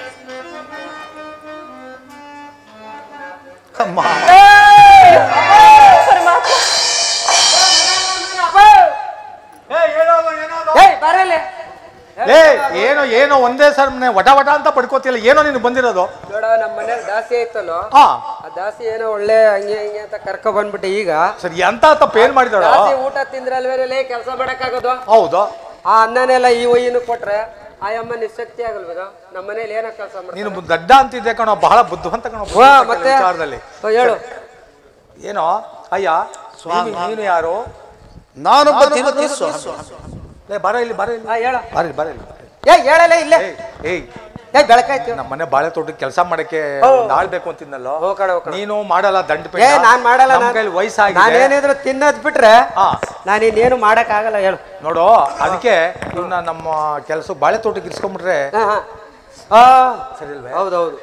ಏನೋ ಏನೋ ಒಂದೇ ಸರ್ ವಟ ವಟ ಅಂತ ಪಡ್ಕೋತಿಲ್ಲ ಏನೋ ನೀನು ಬಂದಿರೋದು ನೋಡ ನಮ್ಮ ಮನೇಲಿ ದಾಸಿ ಐತಲ್ಲೋ ಆ ದಾಸಿ ಏನೋ ಒಳ್ಳೆ ಹಂಗೆ ಹಿಂಗೆ ಅಂತ ಕರ್ಕೊ ಬಂದ್ಬಿಟ್ಟೆ ಈಗ ಸರಿ ಎಂತ ತಪ್ಪ ಏನ್ ಮಾಡಿದಾಳ ದಾಸಿ ಊಟ ತಿಂದ್ರಲ್ವೇಲೆ ಕೆಲಸ ಮಾಡಕ್ಕಾಗೋದು ಹೌದು ಆ ಅನ್ನನೆಲ್ಲ ಈ ಒಯ್ಯನು ಕೊಟ್ರೆ ಆ ಅಮ್ಮ ನಿಶಕ್ತಿ ಆಗಲ್ವೇಗ ನಮ್ಮ ಮನೇಲಿ ಏನೋ ಕೆಲಸ ಮಾಡ್ತಾರೆ ನೀನು ದಡ್ಡ ಅಂತಿದ್ದೆ ಕಣೋ ಬಹಳ ಬುದ್ಧಿವಂತ ಕಣೋ ಮತ್ತೆ ವಿಚಾರದಲ್ಲಿ ಹೇಳು ಏನೋ ಅಯ್ಯ ನೀನು ಯಾರು ನಾನೊಬ್ಬ ತಿರುಪತಿ ಸ್ವಾಮಿ ಬರ ಇಲ್ಲಿ ಬರ ಇಲ್ಲಿ ಹೇಳ ಬರ ಇಲ್ಲಿ ಹೇಳಲೇ ಇಲ್ಲೇ ಏಯ್ ಬೆಳಕಾಯ್ತು ನಮ್ಮ ಮನೆ ಬಾಳೆ ತೋಟಕ್ಕೆ ಕೆಲಸ ಮಾಡಕ್ಕೆ ಆಳ್ಬೇಕು ಅಂತಿದ್ನಲ್ಲೋ ನೀನು ಮಾಡಲ್ಲ ದಂಡ ನಾನ್ ಮಾಡಲ್ಲ ನಮ್ಮ ಕೈಲಿ ವಯಸ್ಸಾಗಿದೆ ನಾನೇನಿದ್ರು ತಿನ್ನೋದ್ ಬಿಟ್ರೆ ನಾನಿನ್ನೇನು ಮಾಡಕ್ ಆಗಲ್ಲ ಹೇಳು ನೋಡು ಅದಕ್ಕೆ ಇವನ್ನ ನಮ್ಮ ಕೆಲಸ ಬಾಳೆ ತೋಟಕ್ಕೆ ಇರ್ಸ್ಕೊಂಡ್ಬಿಟ್ರೆ ಸರಿ ಇಲ್ವೇ ಹೌದೌದು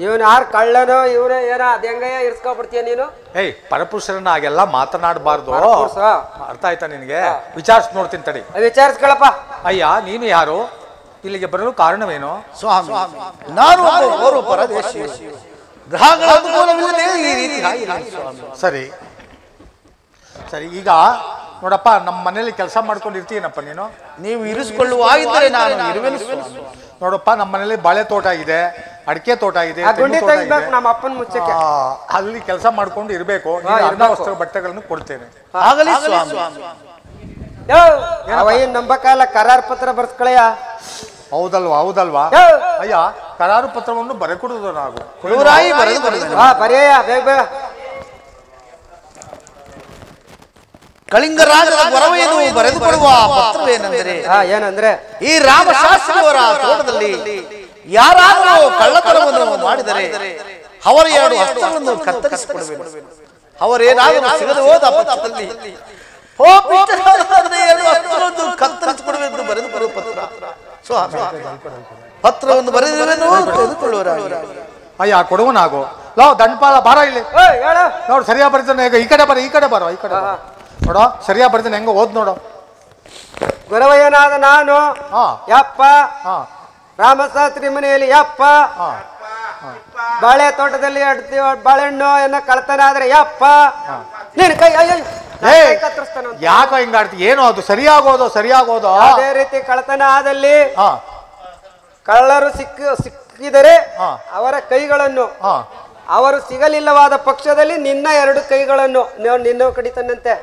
ಇವನ್ ಯಾರು ಕಳ್ಳನೋ ಇವನೇ ಏನೋ ಅದ್ ಹೆಂಗಯ್ಯ ಇರ್ಸ್ಕೊಬಿಡ್ತೀಯ ನೀನು ಏಯ್ ಪರಪುರುಷರನ್ನ ಹಾಗೆಲ್ಲ ಮಾತನಾಡಬಾರ್ದು ಅರ್ಥ ಆಯ್ತಾ ನಿನಗೆ ವಿಚಾರಿಸ್ ನೋಡ್ತೀನಿ ತಡಿ ವಿಚಾರಿಸ್ಕೊಳಪ್ಪ ಅಯ್ಯ ನೀನು ಯಾರು ಇಲ್ಲಿಗೆ ಬರಲು ಕಾರಣವೇನು ಸ್ವಾಮಿ ನಾನು ಓರ್ವ ಪರದೇಶಿ ಗ್ರಹಗಳ ಅನುಕೂಲವಿಲ್ಲದೆ ಈ ರೀತಿ ಆಗಿದೆ ಸ್ವಾಮಿ ಸರಿ ಸರಿ ಈಗ ನೋಡಪ್ಪ ನಮ್ಮ ಮನೇಲಿ ಕೆಲಸ ಮಾಡ್ಕೊಂಡು ಇರ್ತೀನಪ್ಪ ನೀನು ನೀವು ಇರಿಸಿಕೊಳ್ಳುವ ಇದ್ದರೆ ನಾನು ಇರುವೆನು ಸ್ವಾಮಿ ನೋಡಪ್ಪ ನಮ್ಮ ಮನೇಲಿ ಬಾಳೆ ತೋಟ ಇದೆ ಅಡಿಕೆ ತೋಟ ಇದೆ ನಮ್ಮ ಅಪ್ಪನ ಮುಚ್ಚಕ್ಕೆ ಅಲ್ಲಿ ಕೆಲಸ ಮಾಡ್ಕೊಂಡು ಇರ್ಬೇಕು ಅನ್ನ ವಸ್ತ್ರ ಬಟ್ಟೆಗಳನ್ನು ಕೊಡ್ತೇನೆ ಆಗಲಿ ಸ್ವಾಮಿ ನಂಬಕಾಲ ಕರಾರ್ ಪತ್ರ ಬರ್ಸ್ಕಳೆಯ ಹೌದಲ್ವಾ ಹೌದಲ್ವಾ ಅಯ್ಯ ಕರಾರು ಪತ್ರವನ್ನು ಬರೆಕೊಡುದು ನಾವು ಬರೆಯ ಬೇಗ ಬೇಗ ಕಳಿಂಗರಾಜರ ವರವೇನು ಬರೆದುಕೊಡುವ ಪತ್ರವೇನೆಂದರೆ ಏನಂದ್ರೆ ಈ ರಾಮಶಾಸ್ತ್ರಿಯವರ ತೋಟದಲ್ಲಿ ಯಾರಾದರೂ ಕಳ್ಳತನವನ್ನು ಮಾಡಿದರೆ ಅವರ 2 ಹಸ್ತಗಳನ್ನು ಕತ್ತರಿಸಿಕೊಡಬೇಕು. ಅವರೇನಾದರೂ ಸಿಗದೆ ಹೋದ ಪಕ್ಷದಲ್ಲಿ 2 ಹಸ್ತಗಳನ್ನು ಕತ್ತರಿಸಿಕೊಡಬೇಕು ಬರೆದು ಬರುವ ಪತ್ರವನ್ನು ಬರೆದಿರುವೆನು ತೆಗೆದುಕೊಳ್ಳುವರಾಗಿ. ಅಯ್ಯ ಕೊಡುವನಾಗು ಲೋ ದಂಡಪಾಲ ಬಾರ ಇಲ್ಲಿ ನೋಡು ಸರಿಯಾ ಬರೀತಾನೆ. ಈಗ ಈ ಕಡೆ ಬರೋ ಈ ಕಡೆ ನೋಡೋ ಸರಿಯಾ ಬರೀತಾನೆ ಹೆಂಗ ಓದ್ ನೋಡು. ಗುರವಯ್ಯನಾದ ನಾನು ಯಪ್ಪ ರಾಮಶಾಸ್ತ್ರಿ ಮನೆಯಲ್ಲಿ ಯಪ್ಪ ಬಾಳೆ ತೋಟದಲ್ಲಿ ಬಾಳೆಹಣ್ಣು ಎನ್ನ ಕಳ್ತನ ಆದ್ರೆ ಯಪ್ಪ ನಿನ್ ಕೈ ಕತ್ತರಿಸ್ತಾನ. ಯಾಕೋ ಹಿಂಗಾಡ್ತಿ? ಏನು ಅದು ಸರಿಯಾಗೋದು ಅದೇ ರೀತಿ ಕಳ್ತನ ಆದಲ್ಲಿ ಕಳ್ಳರು ಸಿಕ್ಕಿದರೆ ಅವರ ಕೈಗಳನ್ನು, ಅವರು ಸಿಗಲಿಲ್ಲವಾದ ಪಕ್ಷದಲ್ಲಿ ನಿನ್ನ 2 ಕೈಗಳನ್ನು ನಿನ್ನ ಕಡಿತಾನಂತೆ.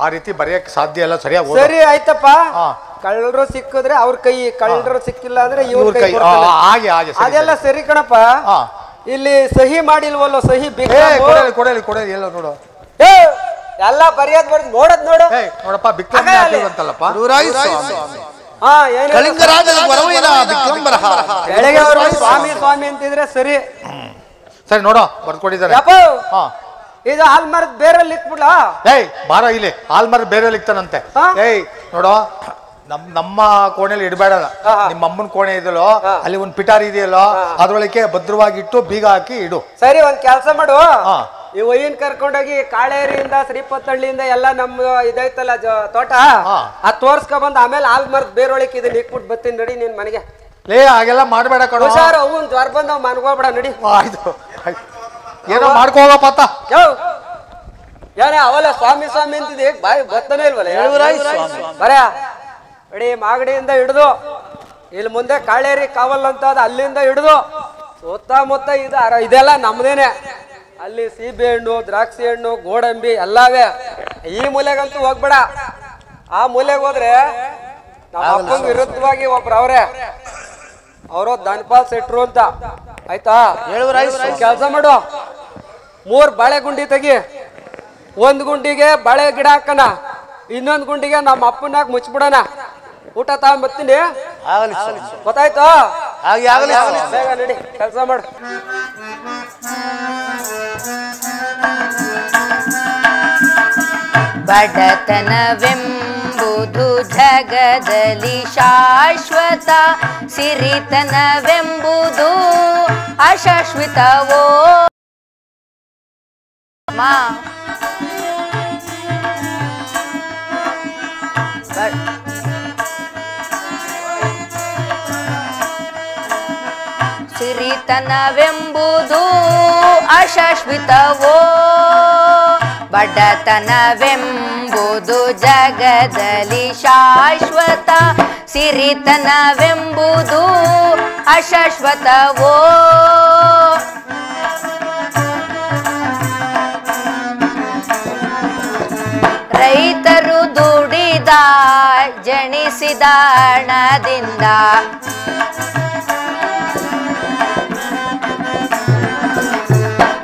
ಆ ರೀತಿ ಬರೆಯಕ್ಕೆ ಸಾಧ್ಯ ಇಲ್ಲ. ಸರಿ ಆಯ್ತಪ್ಪ. ಕಳ್ಳರು ಸಿಕ್ಕಿದ್ರೆ ಅವ್ರ ಕೈ, ಕಳ್ಳರು ಸಿಕ್ಕಿಲ್ಲ ಅಂದ್ರೆ ಇವ್ರ ಕೈ. ಅದೆಲ್ಲ ಸರಿ ಕಣಪ್ಪ. ಇಲ್ಲಿ ಸಹಿ ಮಾಡಿಲ್ವಲ್ಲ, ಸಹಿ ಕೊಡಲಿ ಎಲ್ಲ ನೋಡು. ಎಲ್ಲ ಬರೆಯೋದ್ ಬರ್ದು ನೋಡೋದ್ ನೋಡು. ನೋಡಪ್ಪ ಬಿಕ್ರಮ ಅಂತಲ್ಲಪ್ಪ. ಬೆಳಗ್ಗೆ ಅವರು ಸ್ವಾಮಿ ಅಂತಿದ್ರೆ ಸರಿ ನೋಡೋ ಬರ್ಕೊಟ್ಟಿದ್ದಾರೆ. ಇದು ಆಲ್ಮರದ ಬೇರಲ್ಲಿ ಇಕ್ಬಿಡ್ಲಾ? ಬಾರ ಇಲ್ಲಿ ಆಲ್ಮರದ ಬೇರೆಯಲ್ಲಿ ಇಕ್ತಾನಂತೆ. ನೋಡೋ ನಮ್ಮ ಕೋಣೆಯಲ್ಲಿ ಇಡಬೇಡಲ್ಲ. ನಿಮ್ಮ ಅಮ್ಮನ ಕೋಣೆ ಇದೆಯಲ್ಲೋ ಅಲ್ಲಿ ಒಂದ್ ಪಿಟಾರಿ ಇದೆಯಲ್ಲೋ ಅದ್ರೊಳಗೆ ಭದ್ರವಾಗಿ ಇಟ್ಟು ಬೀಗ ಹಾಕಿ ಇಡು. ಸರಿ, ಒಂದ್ ಕೆಲಸ ಮಾಡು. ಈ ಒಯ್ಯನ್ ಕರ್ಕೊಂಡೋಗಿ ಕಾಳೇರಿಯಿಂದ ಶ್ರೀಪತ್ತಹಳ್ಳಿಯಿಂದ ಎಲ್ಲ ನಮ್ಮ ಇದೈತಲ್ಲ ತೋಟ ಅದ್ ತೋರ್ಸ್ಕೊ ಬಂದ್ ಆಮೇಲೆ ಆಲ್ಮರದ ಬೇರೊಳಗೆ ಇದನ್ನ ಇಕ್ಬಿಟ್ಟು ಬರ್ತೀನಿ ನಡಿ ನಿನ್ ಮನೆಗೆ. ಹಾಗೆಲ್ಲ ಮಾಡ್ಬೇಡ ಕಣೋ. ಹುಷಾರು, ಅವನ್ ಜ್ವರ ಬಂದವ್ ಮನ್ಗೋಗ್ಬೇಡ ನಡಿ. ಆಯ್ತು ಏನೋ ಮಾಡ್ಕೋಗಪ್ಪ. ಏನೇ ಅವಲ್ಲ ಸ್ವಾಮಿ ಅಂತಿದ್ದೆ, ಬಾಯಿ ಗೊತ್ತಾನೆ ಇಲ್ವಲ್ಲ. ಬರ ಅಡಿ ಮಾಗಡಿಯಿಂದ ಹಿಡ್ದು ಇಲ್ಲಿ ಮುಂದೆ ಕಾಳೇರಿ ಕಾವಲ್ ಅಂತ ಅದ, ಅಲ್ಲಿಂದ ಹಿಡ್ದು ಸುತ್ತಮುತ್ತ ಇದೆಲ್ಲ ನಮ್ದೇನೆ. ಅಲ್ಲಿ ಸೀಬೆ ಹಣ್ಣು, ದ್ರಾಕ್ಷಿ ಹಣ್ಣು, ಗೋಡಂಬಿ ಎಲ್ಲವೇ. ಈ ಮೂಲೆಗಂತೂ ಹೋಗ್ಬೇಡ. ಆ ಮೂಲೆಗೆ ಹೋದ್ರೆ ನಮ್ಮ ಅಪ್ಪನ ವಿರುದ್ಧವಾಗಿ ಒಬ್ರು ಅವರು ಧನ್ಪಾಲ್ ಸೆಟ್ರು ಅಂತ. ಆಯ್ತಾ? ಕೆಲಸ ಮಾಡು, 3 ಬಾಳೆ ಗುಂಡಿ ತೆಗಿ. 1 ಗುಂಡಿಗೆ ಬಾಳೆ ಗಿಡ ಹಾಕಣ, ಇನ್ನೊಂದು ಗುಂಡಿಗೆ ನಮ್ಮ ಅಪ್ಪನಾಗ ಮುಚ್ಬಿಡೋಣ. ಊಟ ತಗೊಂಬರ್ತೀನಿ, ಗೊತ್ತಾಯ್ತು? ಬೇಗ ನಡಿ, ಕೆಲಸ ಮಾಡು. ಬಡತನವೆಂಬುದು ಜಗದಲ್ಲಿ ಶಾಶ್ವತ, ಸಿರಿತನವೆಂಬುದು ಅಶಾಶ್ವತವೋ. ಸಿರಿತನವೆಂಬುದು ಅಶಾಶ್ವತವೋ, ಬಡತನವೆಂಬುದು ಜಗದಲ್ಲಿ ಶಾಶ್ವತ, ಸಿರಿತನವೆಂಬುದು ಅಶಾಶ್ವತವೋ. ರೈತರು ದುಡಿದ ಜನಿಸಿದ ಹಣದಿಂದ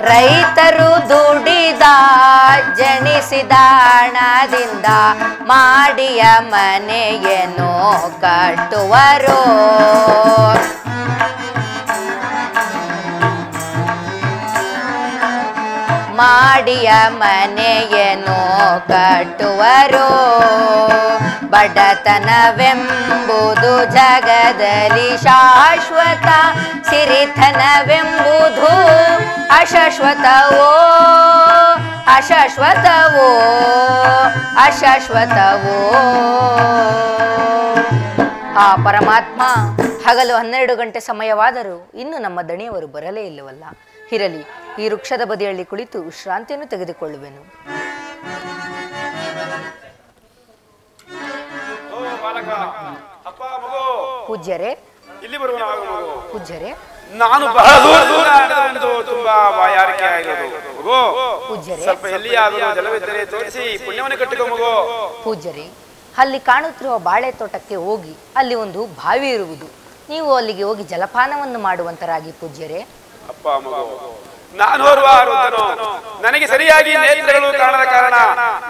ರೈತರು ದುಡಿದ ಜನಿಸಿದ ಹಣದಿಂದ ಮಾಡಿಯ ಮನೆಯನ್ನು ಕಟ್ಟುವರು. ಮಾಡಿಯ ಮನೆಯನ್ನು ಕಟ್ಟುವರು. ಬಡತನವೆಂಬುದು ಜಗದಲ್ಲಿ ಶಾಶ್ವತ, ಸಿರಿತನವೆಂಬುದು ಅಶಾಶ್ವತವೋ. ಅಶಾಶ್ವತವೋ ಅಶಾಶ್ವತವೋ. ಆ ಪರಮಾತ್ಮ ಹಗಲು 12 ಗಂಟೆ ಸಮಯವಾದರೂ ಇನ್ನು ನಮ್ಮ ದಣಿಯವರು ಬರಲೇ ಇಲ್ಲವಲ್ಲ. ಇರಲಿ, ಈ ವೃಕ್ಷದ ಬದಿಯಲ್ಲಿ ಕುಳಿತು ವಿಶ್ರಾಂತಿಯನ್ನು ತೆಗೆದುಕೊಳ್ಳುವೆನು. ಪೂಜ್ಯರೇ, ಪೂಜ್ಯರೇ, ನಾನು ಬಹಳ ದೂರದಿಂದ ತುಂಬಾ ಬಾಯಾರಿಕೆ ಆಗಿರೋದು. ಪೂಜ್ಯರೇ, ಸ್ವಲ್ಪ ಎಲ್ಲಿಯಾದರೂ ಜಲವಿದ್ದರೆ ತೋರಿಸಿ ಪುಣ್ಯವನ್ನು ಕಟ್ಟಿಕೊ ಮಗು. ಪೂಜ್ಯರೇ, ಅಲ್ಲಿ ಕಾಣುತ್ತಿರುವ ಬಾಳೆ ತೋಟಕ್ಕೆ ಹೋಗಿ ಅಲ್ಲಿ ಒಂದು ಬಾವಿ ಇರುವುದು. ನೀವು ಅಲ್ಲಿಗೆ ಹೋಗಿ ಜಲಪಾನವನ್ನು ಮಾಡುವಂತರಾಗಿ ಪೂಜ್ಯರೇ. ಅಪ್ಪ ಮಗು, ನಾನು ನನಗೆ ಸರಿಯಾಗಿ ನೇತ್ರಗಳು ಕಾಣದ ಕಾರಣ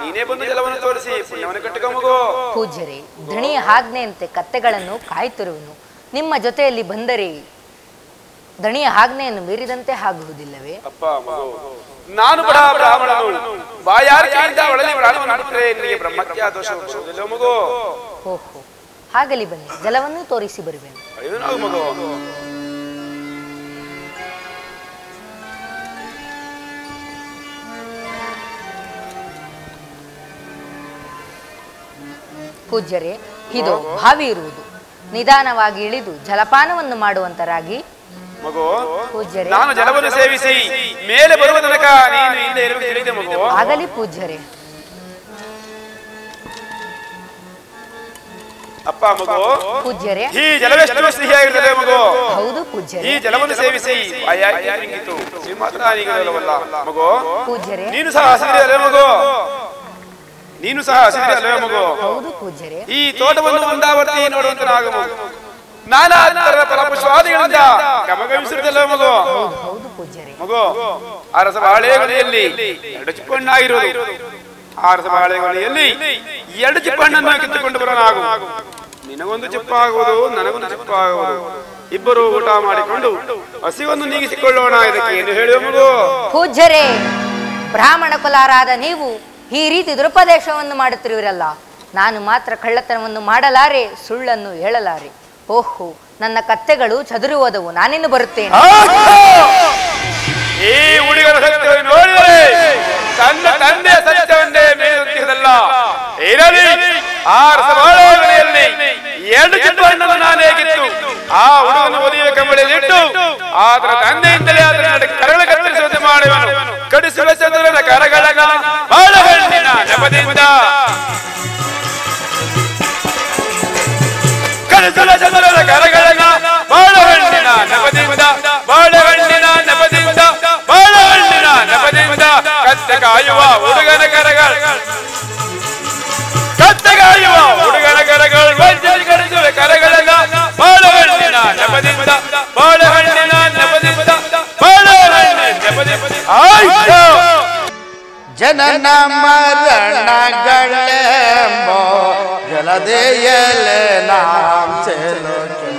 ನೀನೇ ಬಂದು ಜಲವನ್ನು ತೋರಿಸಿ ಪುಣ್ಯವನ್ನು ಕಟ್ಟಿಕೊ ಮಗು. ಪೂಜ್ಯರೇ, ಧಣಿಯ ಆಜ್ಞೆಯಂತೆ ಕತ್ತೆಗಳನ್ನು ಕಾಯ್ತಿರುವೆನು. ನಿಮ್ಮ ಜೊತೆಯಲ್ಲಿ ಬಂದರೆ ದಣಿಯ ಆಜ್ಞೆಯನ್ನು ಮೀರಿದಂತೆ ಆಗುವುದಿಲ್ಲವೇ? ಅಪ್ಪ ಮಗು, ನಾನು ಬಡ ಬ್ರಾಹ್ಮಣನು, ಬಾಯಾರಿಕೆಯಿಂದ ಒಳಗೆ ಪ್ರಾಣವನ್ನು ಬಿಟ್ಟರೆ ನಿನಗೆ ಬ್ರಹ್ಮತ್ಯ ದೋಷ ಬರುವುದಿಲ್ಲ ಮಗು. ಓಹೋ, ಹಾಗಲಿ ಬನ್ನಿ, ಜಲವನ್ನು ತೋರಿಸಿ ಬರುವೆನು. ಅಯ್ಯೋ ಮಗು. ಪೂಜ್ಯರೇ, ಇದು ಬಾವಿ ಇರುವುದು. ನಿಧಾನವಾಗಿ ಇಳಿದು ಜಲಪಾನವನ್ನು ಮಾಡುವಂತರಾಗಿ. ಮಗು, ಪೂಜ್ಯರೇ, ನಾನು ಜಲವನ್ನು ಸೇವಿಸಿ ಮೇಲೆ ಬರುವ ತನಕ ನೀನು ಇಲ್ಲೇ ಇರುವುದು ತಿಳಿದೆ ಮಗು. ಆಗಲಿ ಪೂಜ್ಯರೇ. ಅಪ್ಪ ಮಗು, ಪೂಜ್ಯರೇ, ಈ ಜಲವೆಷ್ಟು ಸಿಹಿಯಾಗಿರುತ್ತದೆ ಮಗು. ಹೌದು ಪೂಜ್ಯರೇ. ಈ ಜಲವನ್ನು ಸೇವಿಸಿ ಬಾಯಾರಿಕೆ ಶ್ರೀಮಾತನಾಗಿರಲವಲ್ಲ ಮಗು. ಪೂಜ್ಯರೇ, ನೀನು ಸಹ ಹಸಿರಿ ಅಲ್ಲವೇ ಮಗು? ನೀನು ಸಹ ಹಸಿರಿ ಅಲ್ಲವೇ ಮಗು? ಹೌದು ಪೂಜ್ಯರೇ. ಈ ತೋಟವನ್ನು ಒಂದಾವರ್ತಿ ನೋಡುವಂತ ನಾನಾ ತರದ ಫಲಪುಷ್ಪಾದಿಗಳಿಂದ ಗಮಗಮಿಸಿರುತ್ತಲ್ಲ ಮಗು. ಹೌದು ಪೂಜ್ಯರೇ. ಮಗು, ಅರಸ ಬಾಳೆಗೊನೆಯಲ್ಲಿ 2 ಚಿಪ್ಪಣ್ಣಾಗಿರುವುದು. ಅರಸ ಬಾಳೆಗೊನೆಯಲ್ಲಿ 2 ಚಿಪ್ಪಣ್ಣನ್ನು ಕಿತ್ತುಕೊಂಡು ಬರಲಾಗು. ನಿನಗೊಂದು ಚಿಪ್ಪಾಗುವುದು, ನನಗೊಂದು ಚಿಪ್ಪಾಗುವುದು. ಇಬ್ಬರು ಊಟ ಮಾಡಿಕೊಂಡು ಹಸಿವನ್ನು ನೀಗಿಸಿಕೊಳ್ಳೋಣ. ಇದಕ್ಕೆ ಏನು ಹೇಳುವ ಮಗು? ಪೂಜ್ಯರೇ, ಬ್ರಾಹ್ಮಣ ಕುಲಾರಾದ ನೀವು ಈ ರೀತಿ ದುರುಪದೇಶವನ್ನು ಮಾಡುತ್ತಿರುವಿರಲ್ಲ. ನಾನು ಮಾತ್ರ ಕಳ್ಳತನವನ್ನು ಮಾಡಲಾರೆ, ಸುಳ್ಳನ್ನು ಹೇಳಲಾರೆ. ಓಹೋ, ನನ್ನ ಕತ್ತೆಗಳು ಚದುರಿ ಹೋದವು, ನಾನಿನ್ನು ಬರುತ್ತೇನೆ. ಈ ಹುಡುಗರ ಸತ್ಯವನ್ನು ನೋಡಿದರೆ ತನ್ನ ತಂದೆಯ ಸತ್ಯವನ್ನೇ ಮೇಲುತ್ತಿರಲ್ಲ. ಇರಲಿ, ಆ ರಸಬಾಳೆಯಲ್ಲಿ 2 ಚಿಪ್ಪಣ್ಣನ್ನು ನಾನೇ ಕಿತ್ತು ಆ ಹುಡುಗನ ಒಲಿಯುವ ಕಂಬಳಿಯಲ್ಲಿಟ್ಟು ಆತನ ತಂದೆಯಿಂದಲೇ ಅದರ ಕರಳ ಕತ್ತರಿಸುವಂತೆ ಮಾಡುವನು. ಕಡಿಸುವ ಚದುರದ ಕರಗಳಗ ಬಾಳೆಹಣ್ಣಿನ ನೆಪದಿಂದ, ಕಡಿಸುವ ಚದುರದ ಕರಗಳಗ ಬಾಳೆಹಣ್ಣಿನ ನೆಪದಿಂದ, ಬಾಳೆಹಣ್ಣಿನ ನೆಪದಿಂದ, ಬಾಳೆಹಣ್ಣಿನ ನೆಪದಿಂದ ಕತ್ತೆ ಕಾಯುವ ಹುಡುಗನ ಕರಗಳು, ಕತ್ತೆ ಕಾಯುವ ಹುಡುಗನ ಕರಗಳು ವಂಚಿಸಿ ಕಡಿಸುವ ಕರಗಳಗ ಬಾಳೆಹಣ್ಣಿನ ನೆಪದಿಂದ, ಬಾಳೆಹಣ್ಣಿನ ನೆಪದಿಂದ, ಬಾಳೆಹಣ್ಣಿನ ನೆಪದಿಂದ. ಆಯ್ತು. ಜನನ ಮರಣಗಳೆಂಬೋ ಜಲದೆಯಲೆ ನಾಂ ಚೆಲುಕೆ.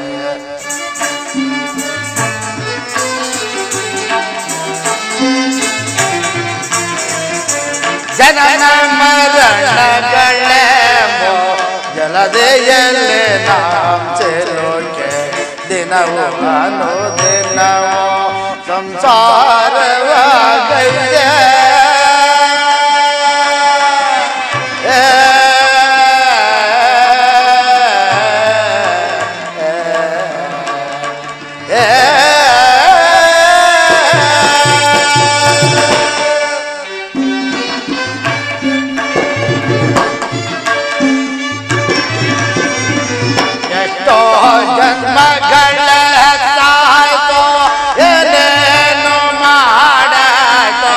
ಜನನ ಮರಣಗಳೆಂಬೋ ಜಲದೆಯಲೆ ನಾಂ ಚೆಲುಕೆ. ದಿನವೂ ಅನುದಿನವೂ ಸಂಸಾರವಾಗೈತೆ. ಎಷ್ಟೋ ಜನ್ಮಗಳ ತಾಯ್ತೋ ಏನೇನು ಮಾಡಾಯ್ತೋ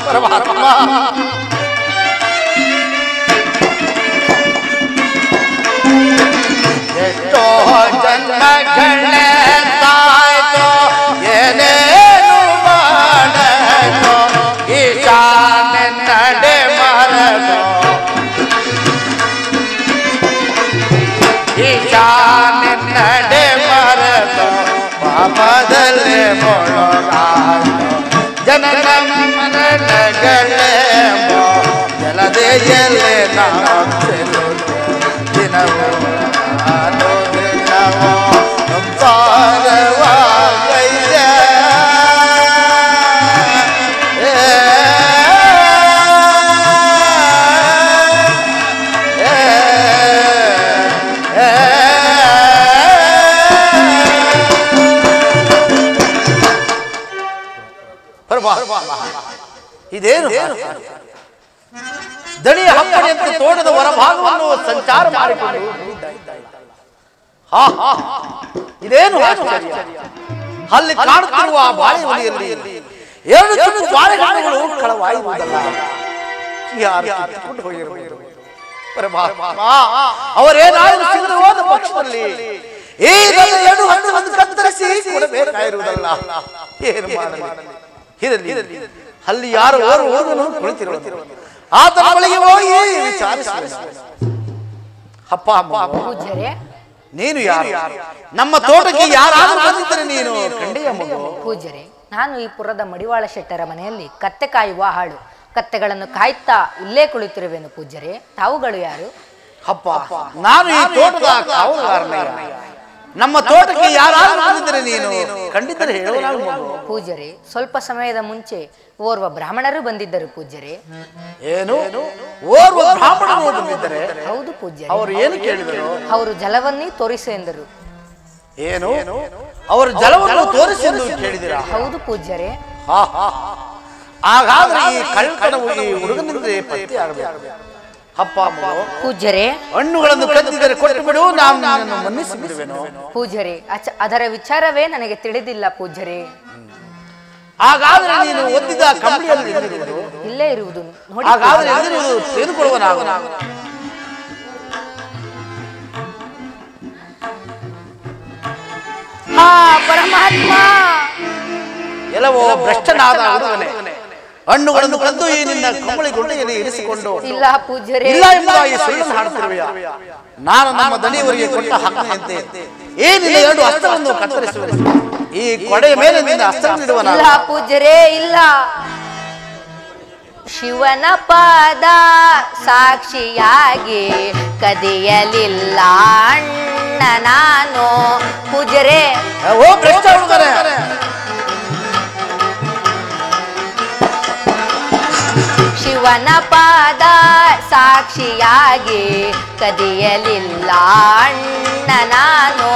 ಪರಮಾತ್ಮ. ಎಷ್ಟೋ ಜನ್ಮಗಳ ತಾಯ್ತೋ ಏನೇನು ಮಾಡಾಯ್ತೋ. ಈಶಾನ್ಯ ನಡೆ ಮರದೋ, ಈಶಾನ್ಯ ನಡೆ ಮರದೋ, ಪಾಪದಲ್ಲೇ ಮೊಳಗಾಯ್ತೋ. ಜನನ ಮರಣಗಳೆಂಬೋ ಜಲದೆಯಲೆ ನಾಂ ಚೆಲುಕೆ. ದಿನವೂ ಅನುದಿನವೂ ಸಂಸಾರವಾಗೈತೆ. ಇದೇನು ದಣಿಯ ಹಪ್ಪಣೆಯಂತೆ ತೋಟದ ಹೊರಭಾಗವನ್ನು ಸಂಚಾರ ಮಾಡಿಕೊಂಡು ಇದೇನು ಆಶ್ಚರ್ಯ. ಅಲ್ಲಿ ಕಾಣುತ್ತಿರುವ ಆ ಬಾಳೆ ಹುಲಿಯಲ್ಲಿ 2 ಚಿಕ್ಕ ಜ್ವಾಲೆಗಳು ಕಳವಾಯುವುದಲ್ಲ. ಯಾರು ಕಿತ್ತುಕೊಂಡು ಹೋಗಿರಬಹುದು? ಪರಮಾತ್ಮ, ಅವರೇನಾದರೂ ಸಿಗದೆ ಹೋದ ಪಕ್ಷದಲ್ಲಿ ಈ 2 ಹಣ್ಣುಗಳನ್ನು ಕತ್ತರಿಸಿ ಕೊಡಬೇಕಾಗಿರುವುದಲ್ಲ. ಏನು ಮಾಡಲಿ? ಇರಲಿ, ಅಲ್ಲಿ ಯಾರು ಹುಡುಗನು ಕುಳಿತಿರುವುದು. ಆತನ ಬಳಿಗೆ ಹೋಗಿ ವಿಚಾರಿಸಿ. ಅಪ್ಪ ಪೂಜ್ಯರೇ, ನೀನು ಯಾರು? ನಮ್ಮ ತೋಟಕ್ಕೆ ಯಾರಾದರೂ ಬಂದಿದ್ದರೆ ನೀನು ಕಂಡೆಯ ಮಗು? ಪೂಜ್ಯರೇ, ನಾನು ಈ ಪುರದ ಮಡಿವಾಳ ಶೆಟ್ಟರ ಮನೆಯಲ್ಲಿ ಕತ್ತೆ ಕಾಯುವ ಹಾಳು. ಕತ್ತೆಗಳನ್ನು ಕಾಯ್ತಾ ಇಲ್ಲೇ ಕುಳಿತಿರುವೆನು ಪೂಜ್ಯರೇ. ತಾವುಗಳು ಯಾರು? ಅಪ್ಪ, ನಾನು ಈ ತೋಟದ ಕಾವಲುಗಾರನಯ್ಯ. ನಮ್ಮ ತೋಟಕ್ಕೆ ಯಾರಾದರೂ ಬಂದಿದ್ದರೆ ನೀನು ಖಂಡಿತರೆ ಹೇಳುವ ಮಗು. ಪೂಜ್ಯರೇ, ಸ್ವಲ್ಪ ಸಮಯದ ಮುಂಚೆ ಓರ್ವ ಬ್ರಾಹ್ಮಣರು ಬಂದಿದ್ದರು ಪೂಜ್ಯರೇ. ಏನು? ಓರ್ವ ಬ್ರಾಹ್ಮಣರು ಬಂದಿದ್ದರೆ? ಹೌದು ಪೂಜ್ಯರೇ. ಅವರು ಏನು ಕೇಳಿದರು? ಅವರು ಜಲವನ್ನೇ ತೋರಿಸು ಎಂದರು. ಏನು? ಅವರು ಜಲವನ್ನು ತೋರಿಸಿ ಎಂದು ಕೇಳಿದಿರಾ? ಹೌದು ಪೂಜ್ಯರೇ. ಹಾಗಾದ್ರೆ ಈ ಕಳ್ಳತನವು ಈ ಹುಡುಗನಿಂದ ಪತ್ತೆ ಆಗಬೇಕು. ಅಪ್ಪ ಪೂಜ್ಯರೇ, ಹಣ್ಣುಗಳನ್ನು ಕದ್ದಿದ್ದರೆ ಕೊಟ್ಟು ಬಿಡು, ನಾನು ನಿನ್ನನ್ನು ಮನ್ನಿಸಿ ಬಿಡುವೆನು. ಪೂಜ್ಯರೇ, ಅದರ ವಿಚಾರವೇ ನನಗೆ ತಿಳಿದಿಲ್ಲ ಪೂಜ್ಯರೇ. ಹಾಗಾದ್ರೆ ನೀನು ಒದ್ದಿದ್ದ ಕಂಬಳಿಯಲ್ಲಿ ಇಲ್ಲೇ ಇರುವುದು ನೋಡಿ. ಹಾಗಾದ್ರೆ ತೆಗೆದುಕೊಳ್ಳುವ ನಾವು. ಪರಮಾತ್ಮ, ಎಲ್ಲವೋ ಭ್ರಷ್ಟನಾದ ಹುಡುಗನೇ, ಹಣ್ಣುಗಳನ್ನು ಕದ್ದು ಈ ನಿನ್ನ ಕಂಬಳಿ ಗುಂಡೆಯಲ್ಲಿ ಇರಿಸಿಕೊಂಡು ಇಲ್ಲ ಪೂಜ್ಯರೇ, ಇಲ್ಲ ಎಂಬುದಾಗಿ ಸುಳ್ಳನ್ನು ಹಾಡುತ್ತಿರುವೆಯಾ? ನಾನು ನಮ್ಮ ದಣಿಯವರಿಗೆ ಕೊಟ್ಟ ಹಕ್ಕಿನಂತೆ ಈ ನಿನ್ನ ಎರಡು ಅಸ್ತ್ರವನ್ನು ಕತ್ತರಿಸುವೆ. ಈ ಕೊಡೆಯ ಮೇಲೆ ನಿನ್ನ ಅಸ್ತ್ರವಿಡುವ ಇಲ್ಲ ಪೂಜ್ಯರೇ, ಇಲ್ಲ. ಶಿವನ ಪಾದ ಸಾಕ್ಷಿಯಾಗಿ ಕದಿಯಲಿಲ್ಲ ಅಣ್ಣ ನಾನು ಪೂಜ್ಯರೇ. ಓ ಭ್ರಷ್ಟ ಹುಡುಗರೇ, ಶಿವನ ಪಾದ ಸಾಕ್ಷಿಯಾಗಿ ಕದಿಯಲಿಲ್ಲ ಅಣ್ಣ ನಾನು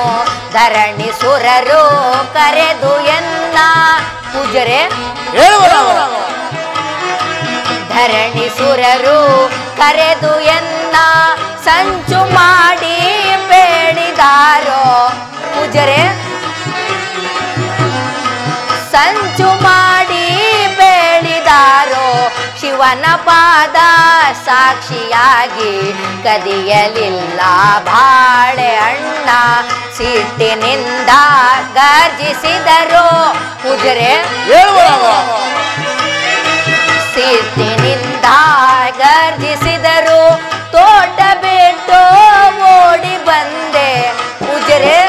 ಧರಣಿ ಸುರರು ಕರೆದು ಎನ್ನ ಪೂಜ್ಯರೇ ಧರಣಿ ಸುರರು ಕರೆದು ಎನ್ನ ಸಂಚು ಮಾಡಿ ಬೇಡಿದಾರೋ ಪೂಜ್ಯರೇ ಸಂಚು ಮಾಡಿ ಬೇಡಿದಾರೋ ಶಿವನ ಪಾದ ಸಾಕ್ಷಿಯಾಗಿ ಕದಿಯಲಿಲ್ಲ ಬಾಳೆ ಅಣ್ಣ ಸಿಟ್ಟಿನಿಂದ ಗರ್ಜಿಸಿದರು ಪೂಜ್ಯರೇ ಸಿಟ್ಟಿನಿಂದ ಗರ್ಜಿಸಿದರು ತೋಟ ಬಿಟ್ಟು ಓಡಿ ಬಂದೆ ಪೂಜ್ಯರೇ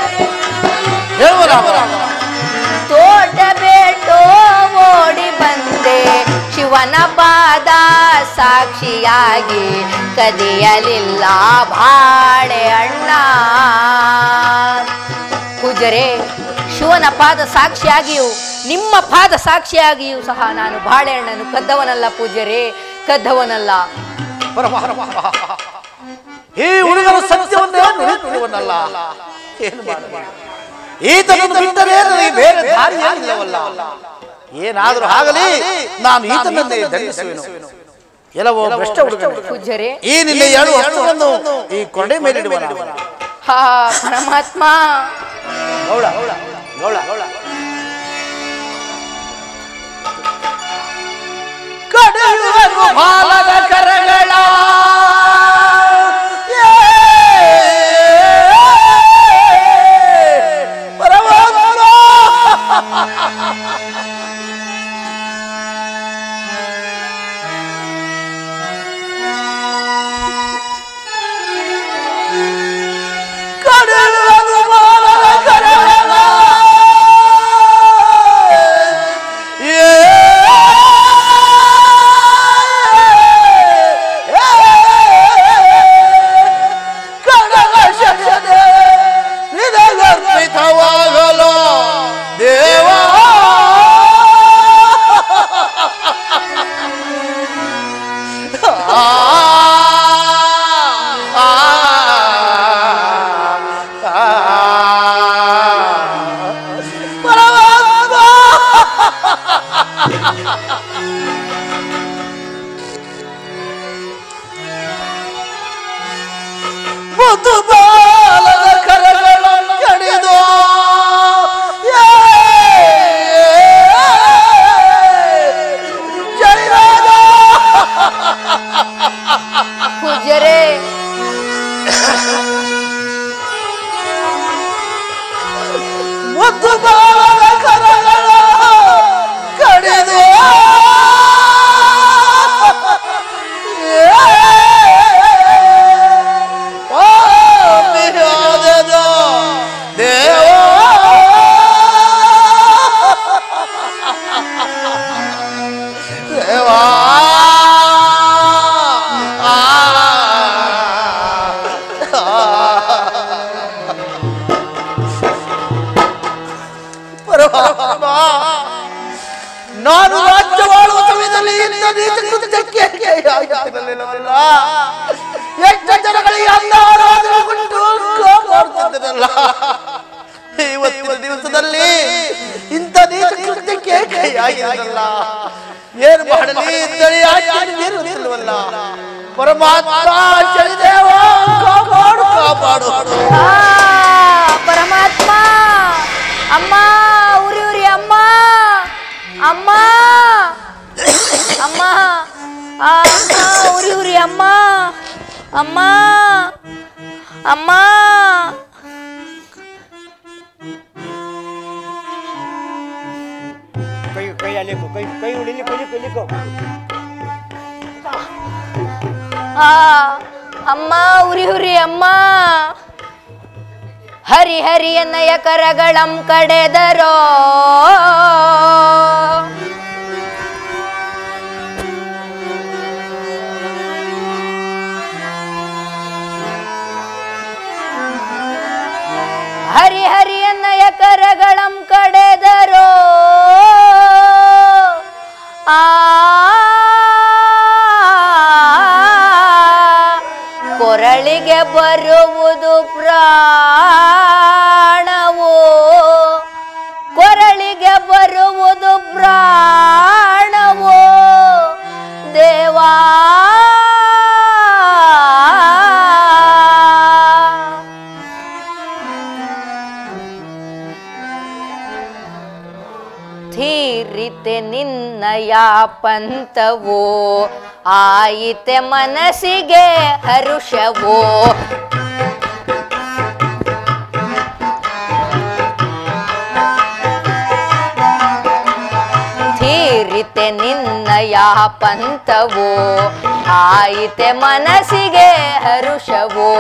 ತೋಟ ಬಿಟ್ಟು ಓಡಿ ಬಂದೆ ಶಿವನ ಪಾದ ಸಾಕ್ಷಿಯಾಗಿ ಕದಿಯಲಿಲ್ಲ ಬಾಳೆ ಅಣ್ಣ ಪೂಜ್ಯರೇ ಶಿವನ ಪಾದ ಸಾಕ್ಷಿಯಾಗಿಯೂ ನಿಮ್ಮ ಪಾದ ಸಾಕ್ಷಿಯಾಗಿಯೂ ಸಹ ನಾನು ಬಾಳೆಹಣ್ಣನ್ನು ಕದ್ದವನಲ್ಲ ಪೂಜ್ಯರೇ, ಕದ್ದವನಲ್ಲ. ಈ ಹುಡುಗರು ಸತ್ಯವನ್ನೇ ನುಡಿಯುವವನಲ್ಲ. ಏನು ಮಾಡಬೇಕು? ಈತನನ್ನು ಬಿಟ್ಟರೆ ನನಗೆ ಬೇರೆ ದಾರಿಯಿಲ್ಲವಲ್ಲ. ಏನಾದರೂ ಆಗಲಿ ನಾನು ಈತನನ್ನೇ ದಂಡಿಸುವೆನು. ಎಲ್ಲವೋ ಭ್ರಷ್ಟ ಹುಡುಗನೇ ಪೂಜ್ಯರೇ, ಈ ನಿನ್ನ ಎರಡು ಅಸ್ತ್ರವನ್ನು ಈ ಕೊಂಡೆ ಮೇಲಿಡುವ ಹಾ ಪರಮಾತ್ಮ. ಗೌಡ ಗೌಡ ಗೌಡ ಗೌಡ ಕಡೆಯುವರು ಬಾಲದ ಕರಗಳ ಕೈಯಾಗಿರಲಿಲ್ಲವಲ್ಲ. ಎಷ್ಟು ಜನಗಳಿಗೆ ಅನ್ನಾರಾಧನೆ ಕೊಟ್ಟು ಕಾಪಾಡುತ್ತಿದ್ದನಲ್ಲ. ಇವತ್ತಿನ ದಿವಸದಲ್ಲಿ ಇಂಥ ನೀಚ ಕೃತ್ಯಕ್ಕೆ ಕೈಯಾಗಿರಲಿಲ್ಲ. ಏನು ಮಾಡಲಿ ತಿಳಿಯಾಗಿರುತ್ತಿಲ್ವಲ್ಲ. ಪರಮಾತ್ಮ ಶನಿದೇವ ಕಾಪಾಡು ಕಾಪಾಡು. ಪರಮಾತ್ಮ ಅಮ್ಮ ಉರಿ ಉರಿ ಅಮ್ಮ ಅಮ್ಮ ಅಮ್ಮ ಉರಿ ಉರಿ ಅಮ್ಮ ಅಮ್ಮ ಅಮ್ಮ ಕೈ ಅಲ್ಲಿಕೋ ಕೈ ಉಳಿಲಿಕ್ಕೋ ಇಲ್ಲಿಕೋ ಅಮ್ಮ ಉರಿ ಉರಿ ಅಮ್ಮ ಹರಿ ಹರಿ ಎನ್ನಯ ಕರಗಳಂ ಕಡೆದರೋ ಹರಿ ಹರಿ ಎನ್ನಯ ಕರಗಳಂ ಕಡೆದರೋ ಕೊರಳಿಗೆ ಬರುವುದು ಪ್ರಾಣವು ಕೊರಳಿಗೆ ಬರುವುದು ಪ್ರಾಣವು ದೇವಾ ಧೀರಿತೆ ನಿನ್ನಯ ಪಂಥವೋ ಆಯಿತೆ ಮನಸ್ಸಿಗೆ ಹರುಷವೋ ಧೀರಿತೆ ನಿನ್ನಯ ಪಂಥವೋ ಆಯಿತೆ ಮನಸ್ಸಿಗೆ ಹರುಷವೋ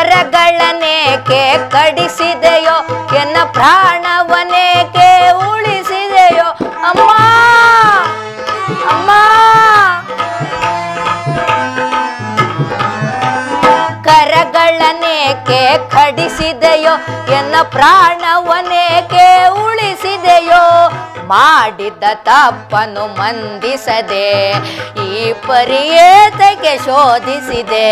ಕರಗಳನೇಕೆ ಕಡಿಸಿದೆಯೋ ಎನ್ನ ಪ್ರಾಣವನೇಕೆ ಉಳಿಸಿದೆಯೋ ಅಮ್ಮ ಅಮ್ಮ ಕರಗಳನೇಕೆ ಕಡಿಸಿದೆಯೋ ಎನ್ನ ಪ್ರಾಣವನೇಕೆ ಉಳಿಸಿದೆಯೋ ಮಾಡಿದ ತಪ್ಪನ್ನು ಮಂದಿಸದೆ ಈ ಪರಿಯೇತಕ್ಕೆ ಶೋಧಿಸಿದೆ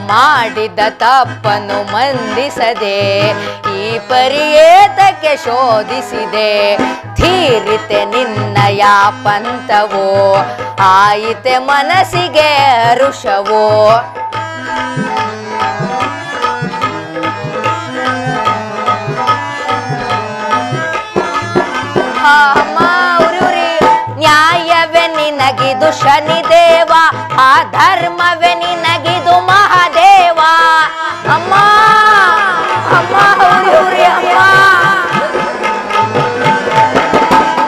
ಮಾಡಿದ ತಪ್ಪನ್ನು ಮಂದಿಸದೆ ಈ ಪರಿಯೇತಕ್ಕೆ ಶೋಧಿಸಿದೆ ಧೀರಿತೆ ನಿನ್ನಯ ಪಂಥವೋ ಆಯಿತೆ ಮನಸ್ಸಿಗೆ ಹರುಷವೋ ಅಮ್ಮ ಉರಿ ಉರಿ ನ್ಯಾಯವೇ ನಿನಗಿದು ಶನಿದೇವ ಆ ಧರ್ಮವೇ ನಿನಗಿದು ಮಹಾದೇವ ಅಮ್ಮ ಅಮ್ಮ ಉರಿ ಉರಿ ಅಮ್ಮ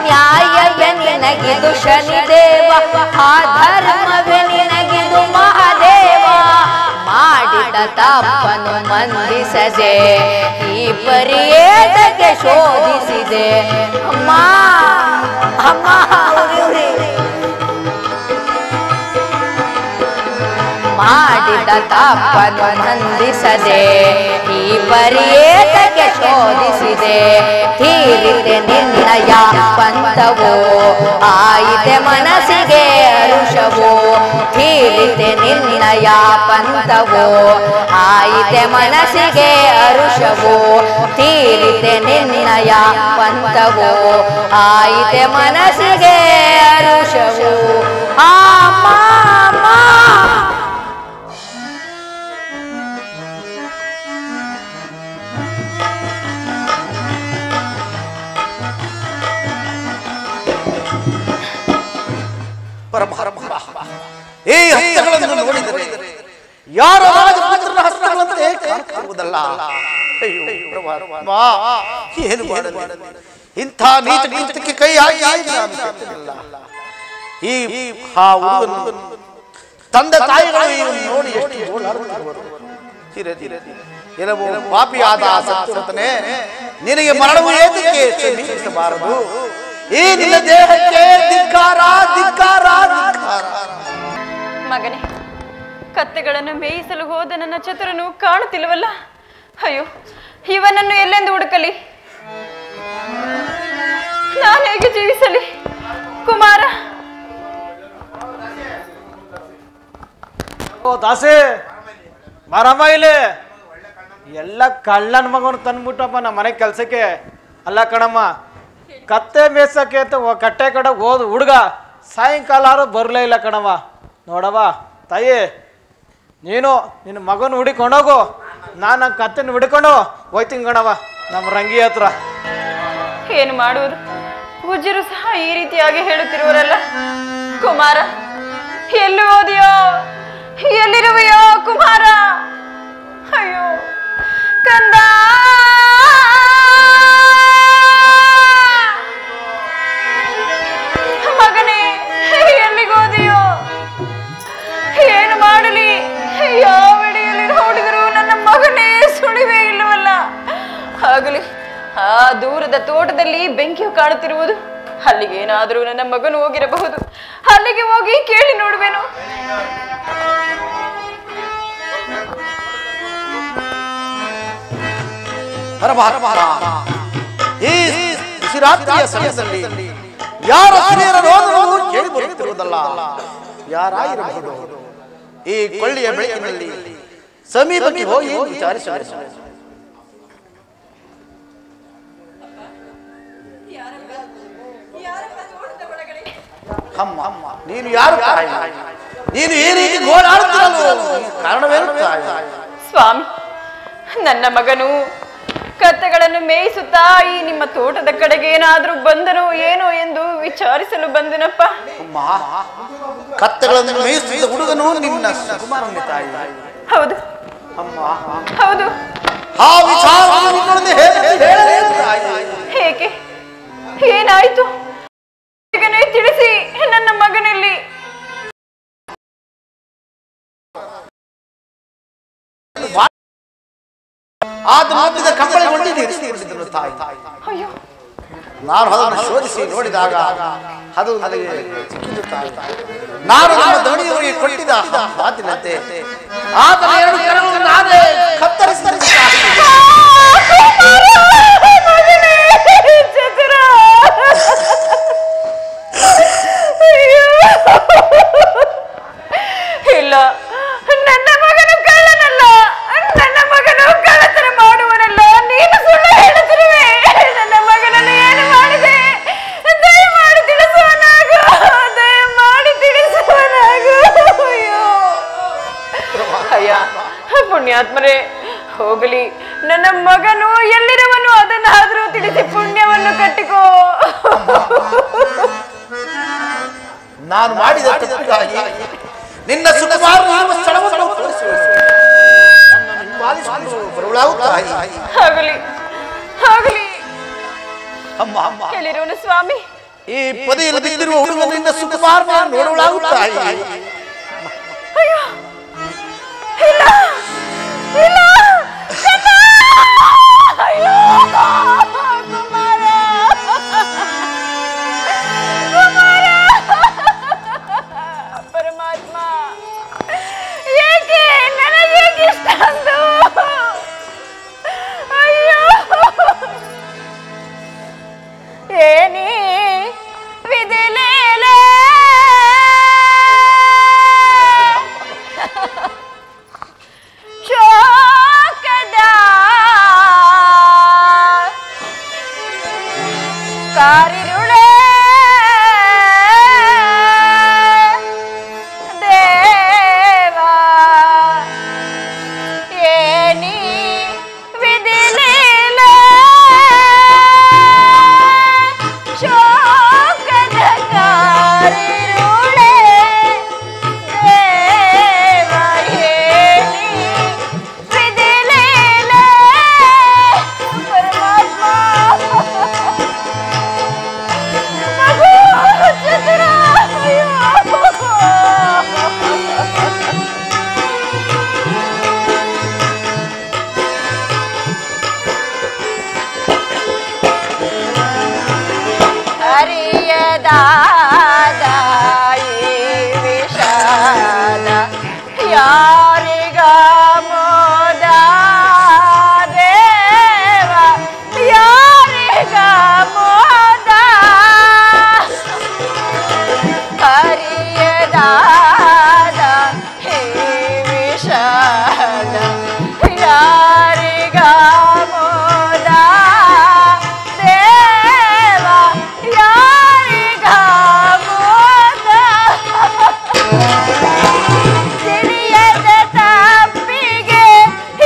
ನ್ಯಾಯವೇ ನಿನಗಿದು ಶನಿದೇವ ಆ ಧರ್ಮವೇ ನಿನಗಿದು ಮಹಾದೇವ ಮಾಡಿದ ತಪ್ಪನ್ನು ಮಂದಿಸದೆ ಈ ಪರಿಯೇತಕ್ಕೆ ಶೋಧಿಸಿದೆ ಅಮ್ಮ ಅಮ್ಮ ಉರಿ ಉರಿ ಮಾಡಿದ ತಪ್ಪನ್ನು ಮಂದಿಸದೆ ಈ ಪರಿಯೇತಕ್ಕೆ ಶೋಧಿಸಿದೆ ಧೀರಿತೆ ನಿನ್ನಯ ಪಂಥವೋ ಆಯಿತೆ ಮನಸ್ಸಿಗೆ ಹರುಷವೋ ಧೀರಿತೆ ನಿನ್ನಯ ಪಂಥವೋ ಆಯಿತೆ ಮನಸ್ಸಿಗೆ ಹರುಷವೋ ಧೀರಿತೆ ನಿನ್ನಯ ಪಂಥವೋ ಆಯಿತೆ ಮನಸ್ಸಿಗೆ ಹರುಷವೋ ಅಮ್ಮ ಅಮ್ಮ ಈ ಹಸ್ತಗಳನ್ನು ನೋಡಿದರೆ ಯಾರ ರಾಜಪುತ್ರನ ಹಸ್ತಗಳಂತೆ ಕಾಣುವುದಲ್ಲ. ಏನು ಮಾಡಲಿ ಇಂಥ ನೀಚ ಕೃತ್ಯಕ್ಕೆ ಕೈ ಹಾಕಿ ಈ ಆ ಹುಡುಗನು ತಂದೆ ತಾಯಿಗಳು ಇವನು ನೋಡಿ ಎಷ್ಟು ಎಲ್ಲವೋ ಪಾಪಿಯಾದ ಸತ್ಯವಂತನೇ ನಿನಗೆ ಮರಣವು ಏತಕ್ಕೆ ಸಮೀಪಿಸಬಾರದು ಈ ನಿನ್ನ ದೇಹಕ್ಕೆ ಧಿಕ್ಕಾರ ಧಿಕ್ಕಾರ ಧಿಕ್ಕಾರ. ಮಗನೇ, ಕತ್ತೆಗಳನ್ನು ಮೇಯಿಸಲು ಹೋದ ನನ್ನ ಚತುರನು ಕಾಣುತ್ತಿಲ್ಲವಲ್ಲ. ಅಯ್ಯೋ, ಇವನನ್ನು ಎಲ್ಲೆಂದು ಹುಡುಕಲಿ? ನಾನು ಹೇಗೆ ಜೀವಿಸಲಿ? ಕುಮಾರ, ಓ ದಾಸೆ ಬಾರಮ್ಮ ಇಲ್ಲಿ. ಎಲ್ಲ ಕಳ್ಳನ ಮಗನು ತಂದ್ಬಿಟ್ಟಪ್ಪ ನಮ್ಮ ಮನೆ ಕೆಲಸಕ್ಕೆ. ಅಲ್ಲ ಕಣಮ್ಮ, ಕತ್ತೆ ಮೇಯ್ಸಕ್ಕೆ ಅಂತ ಕಟ್ಟೆ ಕಡೆ ಹೋದ್ ಹುಡುಗ ಸಾಯಂಕಾಲ ಬರಲೇ ಇಲ್ಲ ಕಣಮ್ಮ. ನೋಡವ್ವ ತಾಯಿ, ನೀನು ನಿನ್ನ ಮಗನ ಹುಡಿಕೊಂಡೋಗು, ನಾನು ಕತ್ತೆನ ಹುಡ್ಕೊಂಡು ಹೋಯ್ತೀನಿ ಕಣವ್ವ ನಮ್ಮ ರಂಗಿ ಹತ್ರ. ಏನು ಮಾಡುವುದು? ಪೂಜ್ಯರು ಸಹ ಈ ರೀತಿಯಾಗಿ ಹೇಳುತ್ತಿರುವರಲ್ಲ. ಕುಮಾರ, ಎಲ್ಲಿ ಹೋದಿಯೋ? ಎಲ್ಲಿರುವೆಯೋ ಕುಮಾರ? ಅಯ್ಯೋ ಕಂದ, ಮಗನೇ, ಎಲ್ಲಿಗೋದಿಯೋ? ಏನು ಮಾಡಲಿ? ಯಾವ ಅಡಿಯಲ್ಲಿರೋ ಹುಡುಗರು ನನ್ನ ಮಗನೇ ಸುಳಿವೇ ಇಲ್ಲವಲ್ಲ. ಆಗಲಿ, ಆ ದೂರದ ತೋಟದಲ್ಲಿ ಬೆಂಕಿಯು ಕಾಣುತ್ತಿರುವುದು. ಅಲ್ಲಿಗೆ ಏನಾದರೂ ನನ್ನ ಮಗನು ಹೋಗಿರಬಹುದು. ಅಲ್ಲಿಗೆ ಹೋಗಿ ಕೇಳಿ ನೋಡುವೆನು. ಈ ಶಿವರಾತ್ರಿಯ ಸಮಯದಲ್ಲಿ ಯಾರ ಸ್ತ್ರೀಯರ ರೋದನವು ಕೇಳಿ ಬರುತ್ತಿರುವುದಲ್ಲ. ಯಾರಾಗಿರಬಹುದು? ಈ ಕೊಳ್ಳಿಯ ಬೆಳಕಿನಲ್ಲಿ ಸಮೀಪಕ್ಕೆ ಹೋಗಿ ವಿಚಾರಿಸ. ಅಮ್ಮ, ನೀನು ಯಾರು? ನೀನು ಈ ರೀತಿ ಗೋಳಾಡುತ್ತಿರಲು ಕಾರಣವೇನು? ಸ್ವಾಮಿ, ನನ್ನ ಮಗನು ಕತ್ತೆಗಳನ್ನು ಮೇಯಿಸುತ್ತಾ ಈ ನಿಮ್ಮ ತೋಟದ ಕಡೆಗೆ ಏನಾದ್ರೂ ಬಂದನೋ ಏನೋ ಎಂದು ವಿಚಾರಿಸಲು ಬಂದೆನಪ್ಪ. ಕತ್ತೆಗಳನ್ನು ಮೇಯಿಸುತ್ತಿದ್ದ ಹುಡುಗನು ನಿನ್ನ ಸುಕುಮಾರನ ತಾಯಿ. ಹೌದು ಅಮ್ಮ, ಹೌದು. ಆ ವಿಚಾರವನ್ನು ಹೇಳಲೇನು ತಾಯಿ? ಹೇಗೆ? ಏನಾಯ್ತು? ಬೇಗನೆ ತಿಳಿಸಿ ನನ್ನ ಮಗನಲ್ಲಿ. ಆದ ಕಂಬಳಿಗೊಂಡಿದ್ದು ಇರಿಸಿಕೊಂಡಿದ್ದನು ತಾಯಿ. ಅಯ್ಯೋ, ನಾನು ಅದನ್ನು ಶೋಧಿಸಿ ನೋಡಿದಾಗ ಅದು ನನಗೆ ಸಿಕ್ಕಿದ್ದು ತಾಯಿ. ನಾನು ನಮ್ಮ ದಣಿಯವರಿಗೆ ಕೊಟ್ಟಿದ್ದ ಮಾತಿನಂತೆ ಆತನ 2 ಕರಗಳನ್ನು ನಾನೇ ಕತ್ತರಿಸಿದ ಇಲ್ಲ, ನನ್ನ ಮಗನು ಕಳ್ಳನಲ್ಲ, ನನ್ನ ಮಗನು ಕಳ್ಳತನ ಮಾಡುವನಲ್ಲ. ನೀನು ಸುಳ್ಳು ಹೇಳುತ್ತಿರುವೆ. ನನ್ನ ಮಗನನ್ನು ಏನು ಮಾಡಿದೆ? ದಯಮಾಡಿ ತಿಳಿಸುವನಾಗು, ದಯಮಾಡಿ ತಿಳಿಸುವನಾಗು. ಅಯ್ಯೋ ಅಯ್ಯ, ಪುಣ್ಯಾತ್ಮರೇ, ಹೋಗಲಿ, ನನ್ನ ಮಗನು ಎಲ್ಲಿರುವನು ಅದನ್ನಾದ್ರೂ ತಿಳಿಸಿ ಪುಣ್ಯವನ್ನು ಕಟ್ಟಿಕೋ. ನಾನು ಮಾಡಿದ ತಪ್ಪಿಗಾಗಿ ನಿನ್ನ ಸುಕುಮಾರನ ಸ್ಥಳವನ್ನು ತೋರಿಸಿ ಆಗಲಿ, ಆಗಲಿ. ಎಲ್ಲಿರುವನು ಸ್ವಾಮಿ? ಈ ಪದೆಯಲ್ಲಿ ಬಿದ್ದಿರುವ ಹುಡುಗ ನಿನ್ನ ಸುಕುಮಾರನ ನೋಡಲಾಗುತ್ತಾಯಿ. ಅಯ್ಯೋ, ಇಲ್ಲ ಇಲ್ಲ, ಅಯ್ಯೋ ಕುಮಾರ, ಕುಮಾರ, ಪರಮಾತ್ಮ, ಏಕೆ ನನಗೇಕೆ ಇಷ್ಟೊಂದು? ಅಯ್ಯೋ, ಏನೇ ವಿಧಿಲೇಲೆ ಯಾರಿಗ ಮೋದ ದೇವ ಯಾರಿಗ ಮೋದ ಹರಿಯದಾದ ಹೇ ವಿಷಾದ ಯಾರಿಗ ಮೋದ ದೇವ ಯಾರಿಗ ಮೋದ ತಿಳಿಯದ ತಪ್ಪಿಗೆ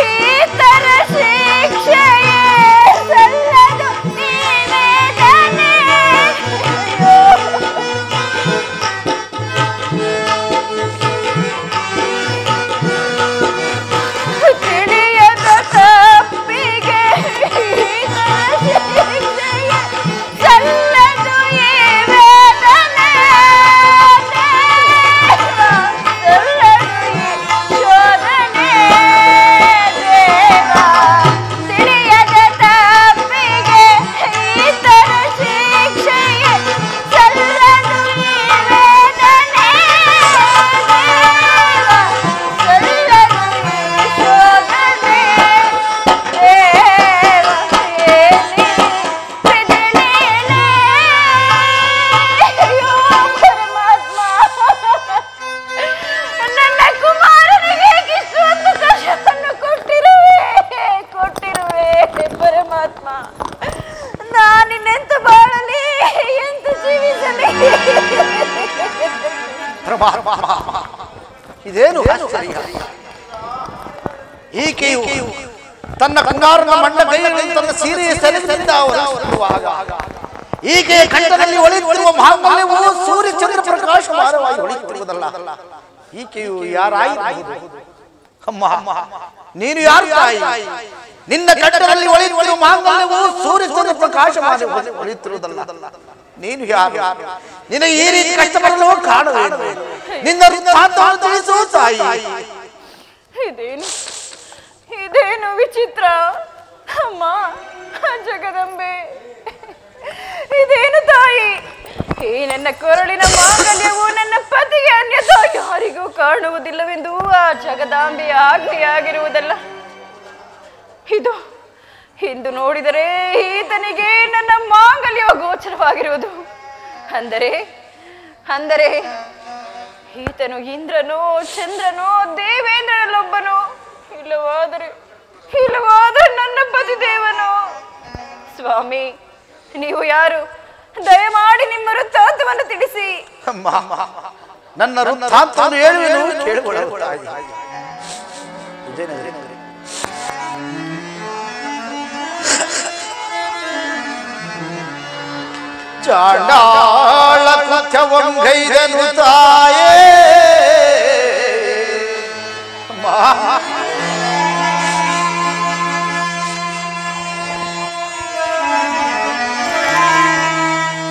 ಈ ತರ ಶಿಕ್ಷೆಯೇ ಸಲ್ಲದು ಈ ವೇದನೆ ತಿಳಿಯದ ತಪ್ಪಿಗೆ ಈ ತರ ಶಿಕ್ಷೆಯೇ ಸಲ್ಲದು ಈ ವೇದನೆ ಸಲ್ಲದು ಈ ಶೋಧನೆ ದೇವ ತಿಳಿಯದ ತಪ್ಪಿಗೆ ಈ ತರ ಶಿಕ್ಷೆಯೇ ಸಲ್ಲದು ಈ ವೇದನೆ ಸಲ್ಲದು ಈ ಶೋಧನೆ ದೇವ ಅಯ್ಯೋ ಪರಮಾತ್ಮ ನನ್ನ ಕುಮಾರನಿಗೆ ಇಷ್ಟೊಂದು ಕಷ್ಟವನ್ನು ಕೊಟ್ಟಿರುವೆ ಪರಮಾತ್ಮ ನಾನಿನ್ನೆಂತ ಬಾಳಲಿ ಎಂತ ಜೀವಿಸಲಿ ಇದೇನು ಆಶ್ಚರ್ಯ? ಈಕೆಯು ತನ್ನ ಬಂಗಾರದ ಮಣ್ಣ ಕೈಯಲ್ಲಿ ತನ್ನ ಸೀರೆಯ ಸೆಲೆಯಿಂದ ಹೊರಸುವಾಗ ಈಕೆಯ ಕಂಠದಲ್ಲಿ ಹೊಳೆಯುತ್ತಿರುವ ಮಾಂಗಲ್ಯವು ಸೂರ್ಯ ಚಂದ್ರ ಪ್ರಕಾಶಮಾನವಾಗಿ ಹೊಳೆಯುತ್ತಿರುವುದಲ್ಲ. ಈಕೆಯು ಯಾರಾಯಿರಬಹುದು? ಅಮ್ಮ, ನೀನು ಯಾರು ತಾಯಿ? ನಿನ್ನ ಕಂಠದಲ್ಲಿ ಹೊಳೆಯುತ್ತಿರುವ ಮಾಂಗಲ್ಯವು ಸೂರ್ಯ ಚಂದ್ರ ಪ್ರಕಾಶಮಾನವಾಗಿ ಹೊಳೆಯುತ್ತಿರುವುದಲ್ಲ. ನೀನು ಯಾರು? ನಿನಗೆ ಈ ರೀತಿ ಕಷ್ಟ ಬರಲು ಕಾರಣವೇನು? ನಿನ್ನ ವೃತ್ತಾಂತವನ್ನು ತಿಳಿಸು ತಾಯಿ. ಇದೇನು ವಿಚಿತ್ರ ಅಮ್ಮ ಜಗದಂಬೆ, ಇದೇನು ತಾಯಿ? ಈ ನನ್ನ ಕೊರಳಿನ ಮಾಂಗಲ್ಯವು ನನ್ನ ಪತಿಗೆ ಅನ್ಯತ ಯಾರಿಗೂ ಕಾಣುವುದಿಲ್ಲವೆಂದು ಆ ಜಗದಾಂಬೆಯ ಆಜ್ಞೆಯಾಗಿರುವುದಲ್ಲ. ಇದು ಇಂದು ನೋಡಿದರೆ ಈತನಿಗೆ ನನ್ನ ಮಾಂಗಲ್ಯ ಗೋಚರವಾಗಿರುವುದು. ಅಂದರೆ ಈತನು ಇಂದ್ರನೋ ಚಂದ್ರನೋ ದೇವೇಂದ್ರನಲ್ಲೊಬ್ಬನೋ, ಇಲ್ಲವಾದರೆ ನನ್ನ ಪತಿದೇವನೋ. ಸ್ವಾಮಿ, ನೀವು ಯಾರು? ದಯಮಾಡಿ ನಿಮ್ಮ ವೃತ್ತಾಂತವನ್ನು ತಿಳಿಸಿ. ನನ್ನ ವೃತ್ತಾಂತವನ್ನು ಹೇಳುವೆನು, ಕೇಳಿಕೊಳ್ಳಲು ಚಾಂಡಾಳ ಕೃತ್ಯವೊಂಗೈದನು ತಾಯೇ.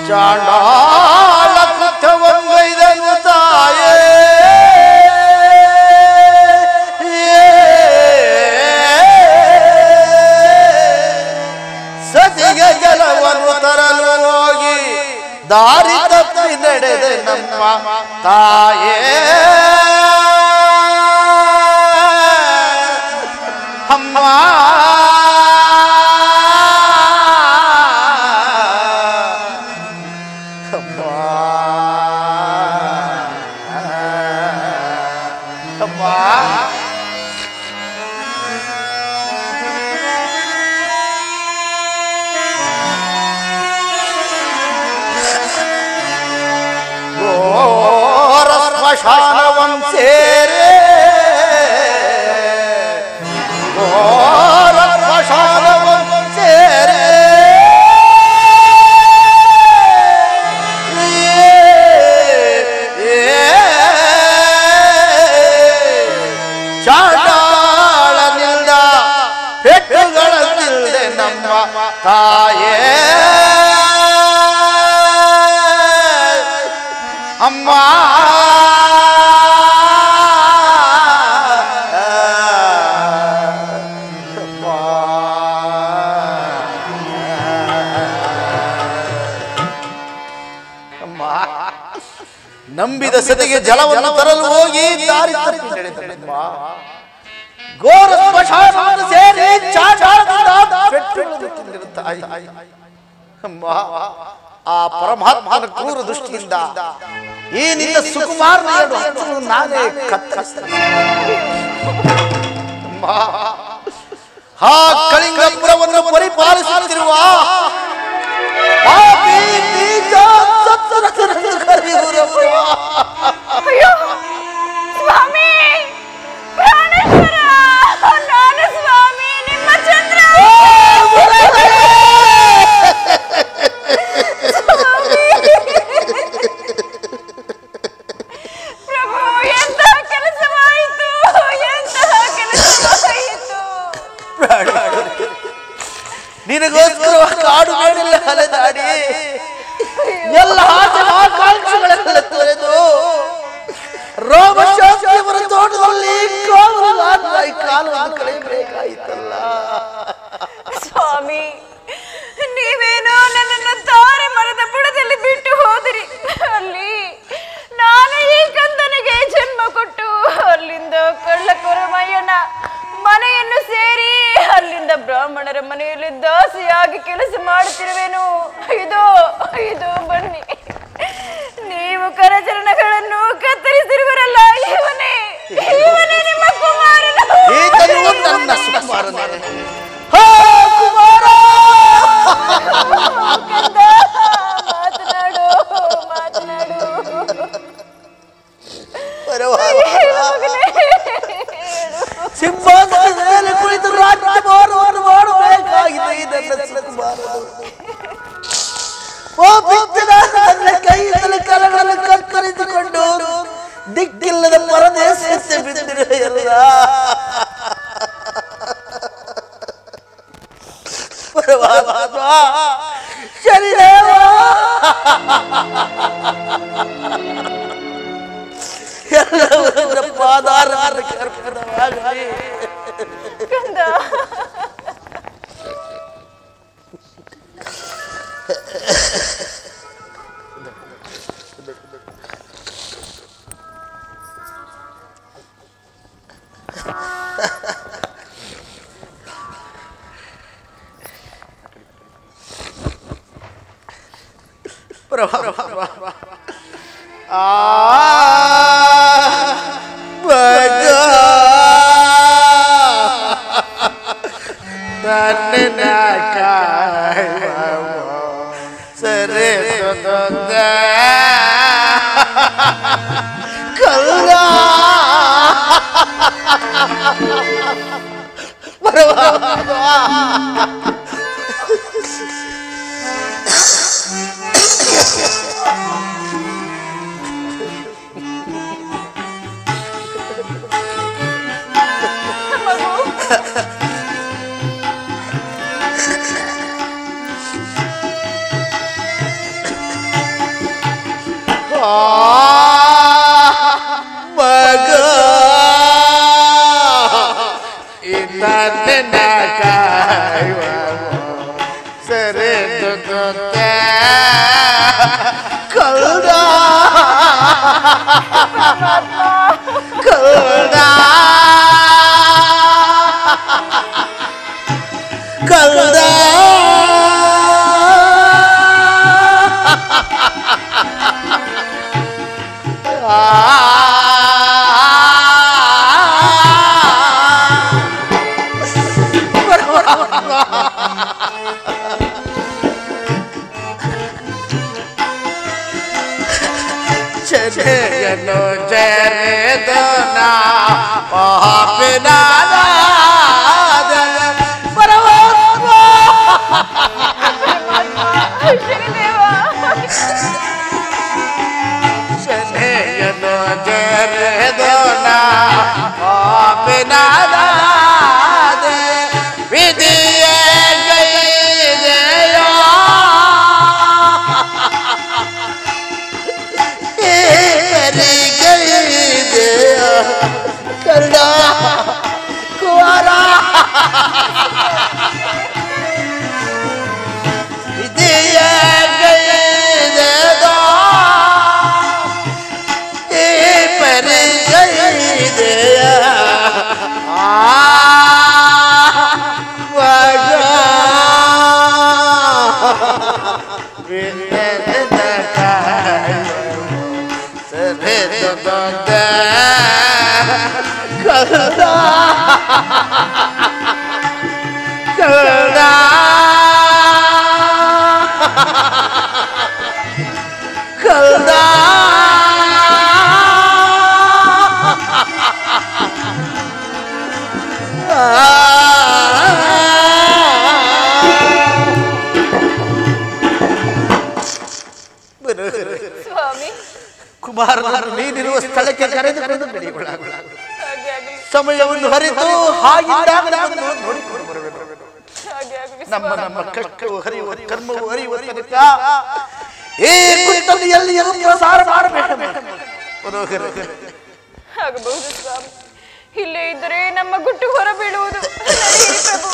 ಚಾಂಡಾಳ ಕೃತ್ಯವೊಂಗೈದನು ತಾಯೇ. ಸತಿಗೆ ಜಲವನ್ನು ತರಲು ಹೋಗಿ ದಾರಿ ತಪ್ಪಿ ನಡೆದೆ ನಮ್ಮ ತಾಯೇ. ಅಮ್ಮ, ಶ್ಮಶಾನವಂ ಸೇರೆ ಘೋರ ಶ್ಮಶಾನವಂ ಸೇರೆ ಚಾಂಡಾಳನಿಂದ ಪೆಟ್ಟುಗಳನ್ನಿಲ್ಲದೆ ನಮ್ಮ ತಾಯೇ. ಅಮ್ಮ, ನಂಬಿದ ಸತಿಗೆ ಜಲವನ್ನು ತರಲು ಹೋಗಿ ದಾರಿ ತಪ್ಪಿ ನಡೆದ ಘೋರ ಸ್ಮಶಾನವನ್ನು ಸೇರಿ ಚಾಚಾಳದಿಂದ ಪೆಟ್ಟುಗಳನ್ನು ತಿಂದಿರು ತಾಯಿ. ಅಮ್ಮ, ಆ ಪರಮಾತ್ಮನ ಕ್ರೂರ ದೃಷ್ಟಿಯಿಂದ ಈ ನಿನ್ನ ಸುಕುಮಾರನ ಎರಡು ಹಸ್ತವನ್ನು ನಾನೇ ಕತ್ತರಿಸ್ತೇನೆ. ಅಮ್ಮ, ಆ ಕಳಿಂಗಪುರವನ್ನು ಪರಿಪಾಲಿಸುತ್ತಿರುವ ಪಾಪಿ ನೀಚ ಸತ್ತರನ್ನು ಕರೆಯುವರಪ್ಪ. ಅಯ್ಯೋ ಸ್ವಾಮಿ, ಪ್ರಾಣೇಶ್ವರ, ನಾನು ಸ್ವಾಮಿ ನಿಮ್ಮ ಚಂದ್ರ. ಪ್ರಭು, ಎಂತಹ ಕೆಲಸವಾಯಿತು, ಎಂತಹ ಕೆಲಸವಾಯಿತು. ನಿನಗೋಸ್ಕರ ಕಾಡು ಮೇಲೆಲ್ಲ ಅಲೆದಾಡಿ ಎಲ್ಲ ಆಕಾಂಕ್ಷೆಗಳೆಲ್ಲ ತೊರೆದು ರೋಮಶಾಸ್ತ್ರಿಯವರ ತೋಟದಲ್ಲಿ ಕಾಲವನ್ನು ಕಳೆಯಬೇಕಾಯಿತಲ್ಲ. ಸ್ವಾಮಿ, ನೀವೇನೋ ನನ್ನನ್ನು ತಾರೆ ಮರದ ಬುಡದಲ್ಲಿ ಬಿಟ್ಟು ಹೋದಿರಿ. ಅಲ್ಲಿ ನಾನು ಈ ಕಂದನಿಗೆ ಜನ್ಮ ಕೊಟ್ಟು ಅಲ್ಲಿಂದ ಕಳ್ಳಕೊರಮಯ್ಯನ ಮನೆಯನ್ನು ಸೇರಿ ಅಲ್ಲಿಂದ ಬ್ರಾಹ್ಮಣರ ಮನೆಯಲ್ಲಿ ದಾಸಿಯಾಗಿ ಕೆಲಸ ಮಾಡುತ್ತಿರುವೆನು. ಇದು ಇದು ಬನ್ನಿ, ನೀವು ಕರಚರಣಗಳನ್ನು ಕತ್ತರಿಸಿರುವರಲ್ಲ, ಇವನೇ ಇವನೇ ನಿಮ್ಮ ಕುಮಾರನು. ನನ್ನ ಸುಕುಮಾರನೇ. ಕಂದ, ಮಾತನಾಡು ಮಾತನಾಡು. ಸಿಂಹಾಸನದ ಮೇಲೆ ಕುಳಿತು ರಾಜ್ಯಭಾರವನ್ನು ಮಾಡಬೇಕಾಗಿದೆ ನನ್ನ ಸುಕುಮಾರನು. ಓ ಬಿದ್ದನ ನನ್ನ ಕೈಯಿಂದಲೇ ಕರಗಳನ್ನು ಕತ್ತರಿಸಿಕೊಂಡು ದಿಕ್ಕಿಲ್ಲದ ಪರದೇಶಕ್ಕೆ ಬಿದ್ದಿರುವೆಯಲ್ಲ. ಪರಮಾತ್ಮ, ಶನಿದೇವ, ಎಲ್ಲವರ ಪಾದಾರಕ್ಕೆ ಅರ್ಪಣವಾಗಲಿ. ಕಂದ, ಸರಿ ಮಗ ಇದನ್ನ ಕಾಯುವ ಸರಿ ಕಲ್ದ ಕಲ್ದ ಕಲ್ದ ಚನೆಯನು ಜರೆದನ ಪಾಪಿನಾದ ಪರಮಾತ್ಮ ಚನೆಯನು ಜರೆದನ ಪಾಪಿನಾದ ವಿಧಿಯ ಗೈದೆಯ ಕರ್ಣ ಕಳ್ದ ಕಳ್ದ ಕಳ್ದ ಸ್ವಾಮಿ, ಕುಮಾರನನ್ನು ನೀನಿರುವ ಸ್ಥಳಕ್ಕೆ ಕರೆದುಕೊಂಡು ನಡೆಯೋಣ. ಹಾಗೆ ಆಗಲಿ, ಸಮಯವನ್ನು ಹರಿತು ಹಾಗಿದ್ದಾಗ ನೋಡಿಕೊಂಡು ಬರಬೇಕು. ಹಾಗೆ ಆಗಲಿ ನಮ್ಮ ನಮ್ಮ ಕಷ್ಟವು ಹರಿಯುವ ಕರ್ಮವು ಹರಿಯುವ ತನಕ ಈ ಕುರಿತಲ್ಲಿ ಪ್ರಸಾರ ಮಾಡಬೇಕು. ಆಗಬಹುದು ಸ್ವಾಮಿ. ಇಲ್ಲೇ ಇದ್ದರೆ ನಮ್ಮ ಗುಟ್ಟು ಹೊರ ಬೀಳುವುದು. ನಡೆಯಿರಿ ಪ್ರಭು.